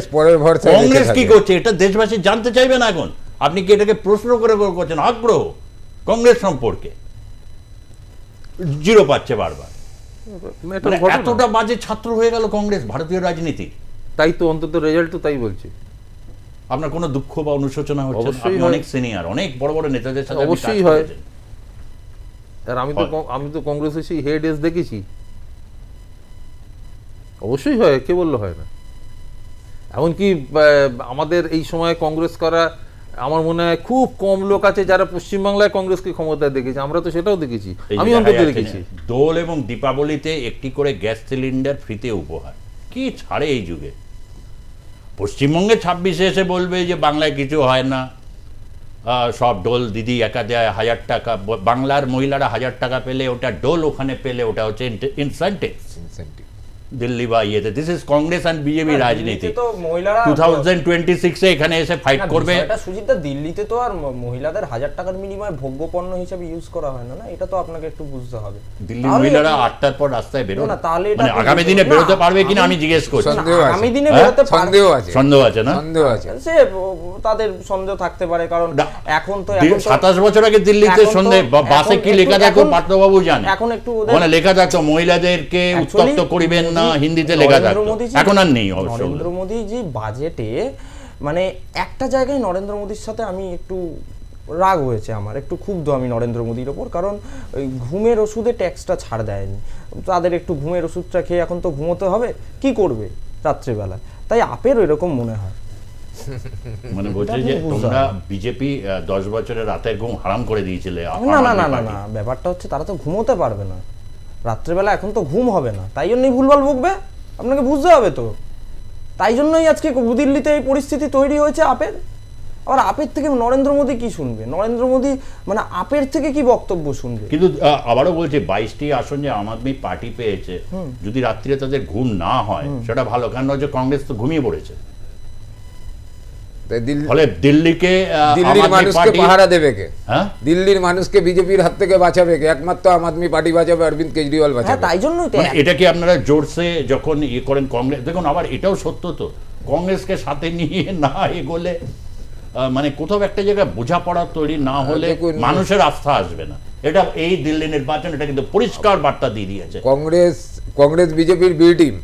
কংগ্রেস কি করছে এটা দেশবাসী জানতে চাইবে না। এখন আপনি কি এটাকে প্রশ্ন করে করছেন? আগ্রহ কংগ্রেস সম্পর্কে জিরো পাচ্ছে বারবার। এতটা বাজে ছাত্র হয়ে গেল কংগ্রেস ভারতীয় রাজনীতি, তাই তো অন্তত রেজাল্ট তো তাই বলছে। আপনার কোনো দুঃখ বা অনুশোচনা হচ্ছে? অনেক সিনিয়র, অনেক বড় বড় নেতাদের সাথে অবশ্যই হয়। আর আমি তো কংগ্রেসের সেই হেড এস দেখেছি, অবশ্যই হয়, কে বললো হয় না? এমনকি আমাদের এই সময় কংগ্রেস করা আমার মনে হয় খুব কম লোক আছে যারা পশ্চিমবাংলায় কংগ্রেসকে ক্ষমতায় দেখেছে। আমরা তো সেটাও দেখেছি, আমি অন্তত দেখেছি। দোল এবং দীপাবলিতে একটি করে গ্যাস সিলিন্ডার ফ্রিতে উপহার, কি ছাড়ে এই যুগে। পশ্চিমবঙ্গে 26-এ এসে বলবে যে বাংলায় কিছু হয় না, সব ডোল দিদি একা দেয় 1000 টাকা, বাংলার মহিলারা 1000 টাকা পেলে ওটা ডোল, ওখানে পেলে ওটা হচ্ছে ইনসেন্টিভ দিল্লি বা ইয়েতে। This is Congress and BJP রাজনীতি। 2026-এ এখানে এসে ফাইট করবে। সুজিতদা, দিল্লিতে তো আর মহিলাদের 1000 টাকার বিনিময়ে ভোগ্যপণ্য হিসেবে ইউজ করা হয় না, এটা তো আপনাকে একটু বুঝতে হবে। দিল্লির মহিলারা 8টার পর রাস্তায় বেরোয় না, তাহলে মানে আগামী দিনে বেরোতে পারবে কিনা আমি জিজ্ঞেস করছি। আগামী দিনে বেরোতে সন্দেহ আছে, সন্দেহ আছে না? সন্দেহ আছে, সে তাদের সন্দেহ থাকতে পারে, কারণ এখন তো 27 বছর আগে দিল্লিতে সন্দেহ বাসে কি লেখা থাকতো পার্থবাবু জানে, এখন একটু ওখানে লেখা থাকতো মহিলাদেরকে উত্তপ্ত করিবেন না, হিন্দিতে লেখা থাকতো, এখন আর নেই। নরেন্দ্র মোদী জি বাজেটে মানে একটা জায়গায় নরেন্দ্র মোদীর সাথে আমি একটু রাগ হয়েছে, আমার একটু ক্ষুব্ধ আমি নরেন্দ্র মোদীর ওপর, কারণ ওই ঘুমের ওষুধে ট্যাক্সটা ছাড় দেয়নি। তাদের একটু ঘুমের ওষুধটা খেয়ে এখন তো ঘুমোতে হবে, কি করবে রাত্রেবেলা, তাই আপের এরকম মনে হয়। মানে বলছে যে তোমরা বিজেপি 10 বছরের রাতের ঘুম হারাম করে দিয়েছিলে। না না না না না, ব্যাপারটা হচ্ছে তারা তো ঘুমোতে পারবে না রাত্রেবেলা, এখন তো ঘুম হবে না, তাই জন্যই ভুলভাল বকবে। আপনাকে বুঝতে হবে তো, তাই জন্যই আজকে দিল্লিতে এই পরিস্থিতি তৈরি হয়েছে আপের। আবার আপের থেকে নরেন্দ্র মোদী কি শুনবে? নরেন্দ্র মোদী মানে আপের থেকে কি বক্তব্য শুনবে? কিন্তু আবারও বলছে 22টি আসন যে আম আদমি পার্টি পেয়েছে, যদি রাত্রিরে তাদের ঘুম না হয় সেটা ভালো, কারণ হচ্ছে কংগ্রেস তো ঘুমিয়ে পড়েছে। ফলে দিল্লিকে দিল্লির মানুষকে পাহারা দেবে কে? হ্যাঁ, দিল্লির মানুষকে বিজেপির হাত থেকে বাঁচাবে কে? একমাত্র আম আদমি পার্টি বাঁচাবে, অরবিন্দ কেজরিওয়াল বাঁচাবে। তাই জন্যই তো এটা কি আপনারা জোরসে যখন করেন কংগ্রেস, দেখুন আবার এটাও সত্য তো, কংগ্রেসকে সাথে নিয়ে না এগোলে মানে কোথাও একটা জায়গায় বোঝাপড়া তৈরি না হলে মানুষের আস্থা আসবে না। এটা এই দিল্লি নির্বাচন এটা কিন্তু পরিষ্কার বার্তা দিয়ে দিয়েছে। কংগ্রেস বিজেপির বি টিম,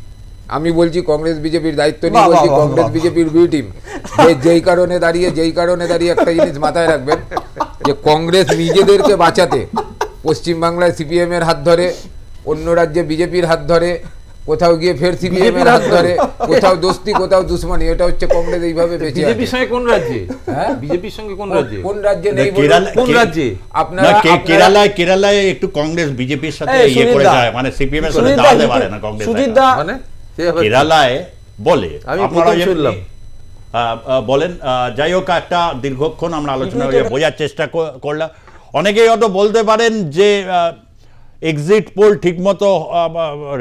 আমি বলছি কংগ্রেস বিজেপির দায়িত্ব নিয়ে বলছি, কংগ্রেস বিজেপির বি টিম যেই কারণে দাঁড়িয়ে একটা জিনিস মাথায় রাখবেন, যে কংগ্রেস নিজেদেরকে বাঁচাতে পশ্চিমবাংলায় সিপিএম এর হাত ধরে, অন্য রাজ্যে বিজেপির হাত ধরে, কোথাও গিয়ে ফের সিপিএম এর হাত ধরে, কোথাও দোস্তি কোথাও দুশ্মনী, এটা হচ্ছে কংগ্রেস এইভাবে বেঁচে আছে। বিজেপির সঙ্গে কোন রাজ্যে? হ্যাঁ, বিজেপির সঙ্গে কোন রাজ্যে? কোন রাজ্যে নেই? কোন রাজ্যে? আপনারা কেরালায় একটু কংগ্রেস বিজেপির সাথে ইয়ে করে যায়, মানে সিপিএম এর সাথে দাঁড়াতে পারে না কংগ্রেস, মানে কেরালায় বলে আপনারা শুনলাম বলেন। যাই হোক, একটা দীর্ঘক্ষণ আমরা আলোচনা বোঝার চেষ্টা করলাম। অনেকেই হয়তো বলতে পারেন যে এক্সিট পোল ঠিকমতো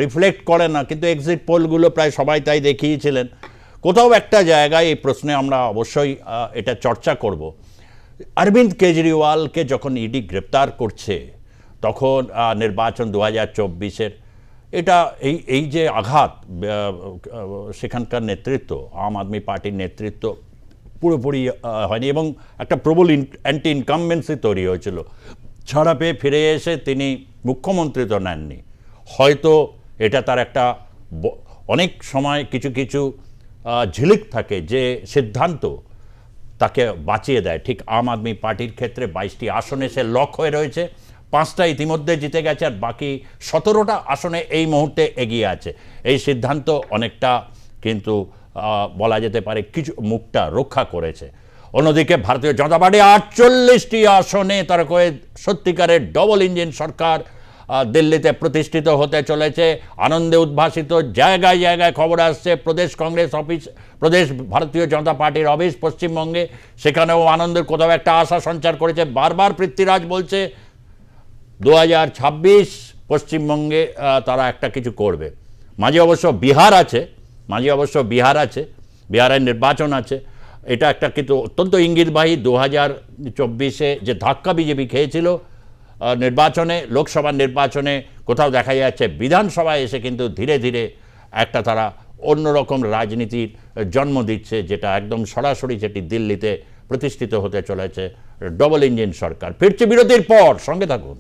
রিফ্লেক্ট করে না, কিন্তু এক্সিট পোলগুলো প্রায় সবাই তাই দেখিয়েছিলেন। কোথাও একটা জায়গায় এই প্রশ্নে আমরা অবশ্যই এটা চর্চা করব। অরবিন্দ কেজরিওয়ালকে যখন ইডি গ্রেপ্তার করছে তখন নির্বাচন 2024-এর এটা এই যে আঘাত, সেখানকার নেতৃত্ব, আম আদমি পার্টির নেতৃত্ব পুরোপুরি হয়নি এবং একটা প্রবল অ্যান্টি ইনকামবেন্সি তৈরি হয়েছিল। ছাড়া পেয়ে ফিরে এসে তিনি মুখ্যমন্ত্রী তো নেননি, হয়তো এটা তার একটা অনেক সময় কিছু কিছু ঝিলিক থাকে যে সিদ্ধান্ত তাকে বাঁচিয়ে দেয়। ঠিক আম আদমি পার্টির ক্ষেত্রে 22টি আসনে সে লক হয়ে রয়েছে, 5টা ইতিমধ্যে জিতে গেছে আর বাকি 17টা আসনে এই মুহূর্তে এগিয়ে আছে। এই সিদ্ধান্ত অনেকটা কিন্তু বলা যেতে পারে কিছু মুখটা রক্ষা করেছে। অন্যদিকে ভারতীয় জনতা পার্টি 48টি আসনে তার করে সত্যিকারের ডবল ইঞ্জিন সরকার দিল্লিতে প্রতিষ্ঠিত হতে চলেছে। আনন্দে উদ্ভাসিত, জায়গায় জায়গায় খবর আসছে প্রদেশ কংগ্রেস অফিস, প্রদেশ ভারতীয় জনতা পার্টির অফিস পশ্চিমবঙ্গে, সেখানেও আনন্দের কোথাও একটা আশা সঞ্চার করেছে। বারবার পৃথ্বীরাজ বলছে 2026 পশ্চিমবঙ্গে তারা একটা কিছু করবে। মাঝে অবশ্য বিহার আছে, বিহারের নির্বাচন আছে। এটা একটা কিন্তু অত্যন্ত ইঙ্গিতবাহী। 2024-এ যে ধাক্কা বিজেপি খেয়েছিল নির্বাচনে, লোকসভা নির্বাচনে, কোথাও দেখা যাচ্ছে বিধানসভায় এসে কিন্তু ধীরে ধীরে একটা তারা অন্যরকম রাজনীতির জন্ম দিচ্ছে, যেটা একদম সরাসরি যেটি দিল্লিতে প্রতিষ্ঠিত হতে চলেছে ডবল ইঞ্জিন সরকার। ফিরছে বিরতির পর, সঙ্গে থাকুন।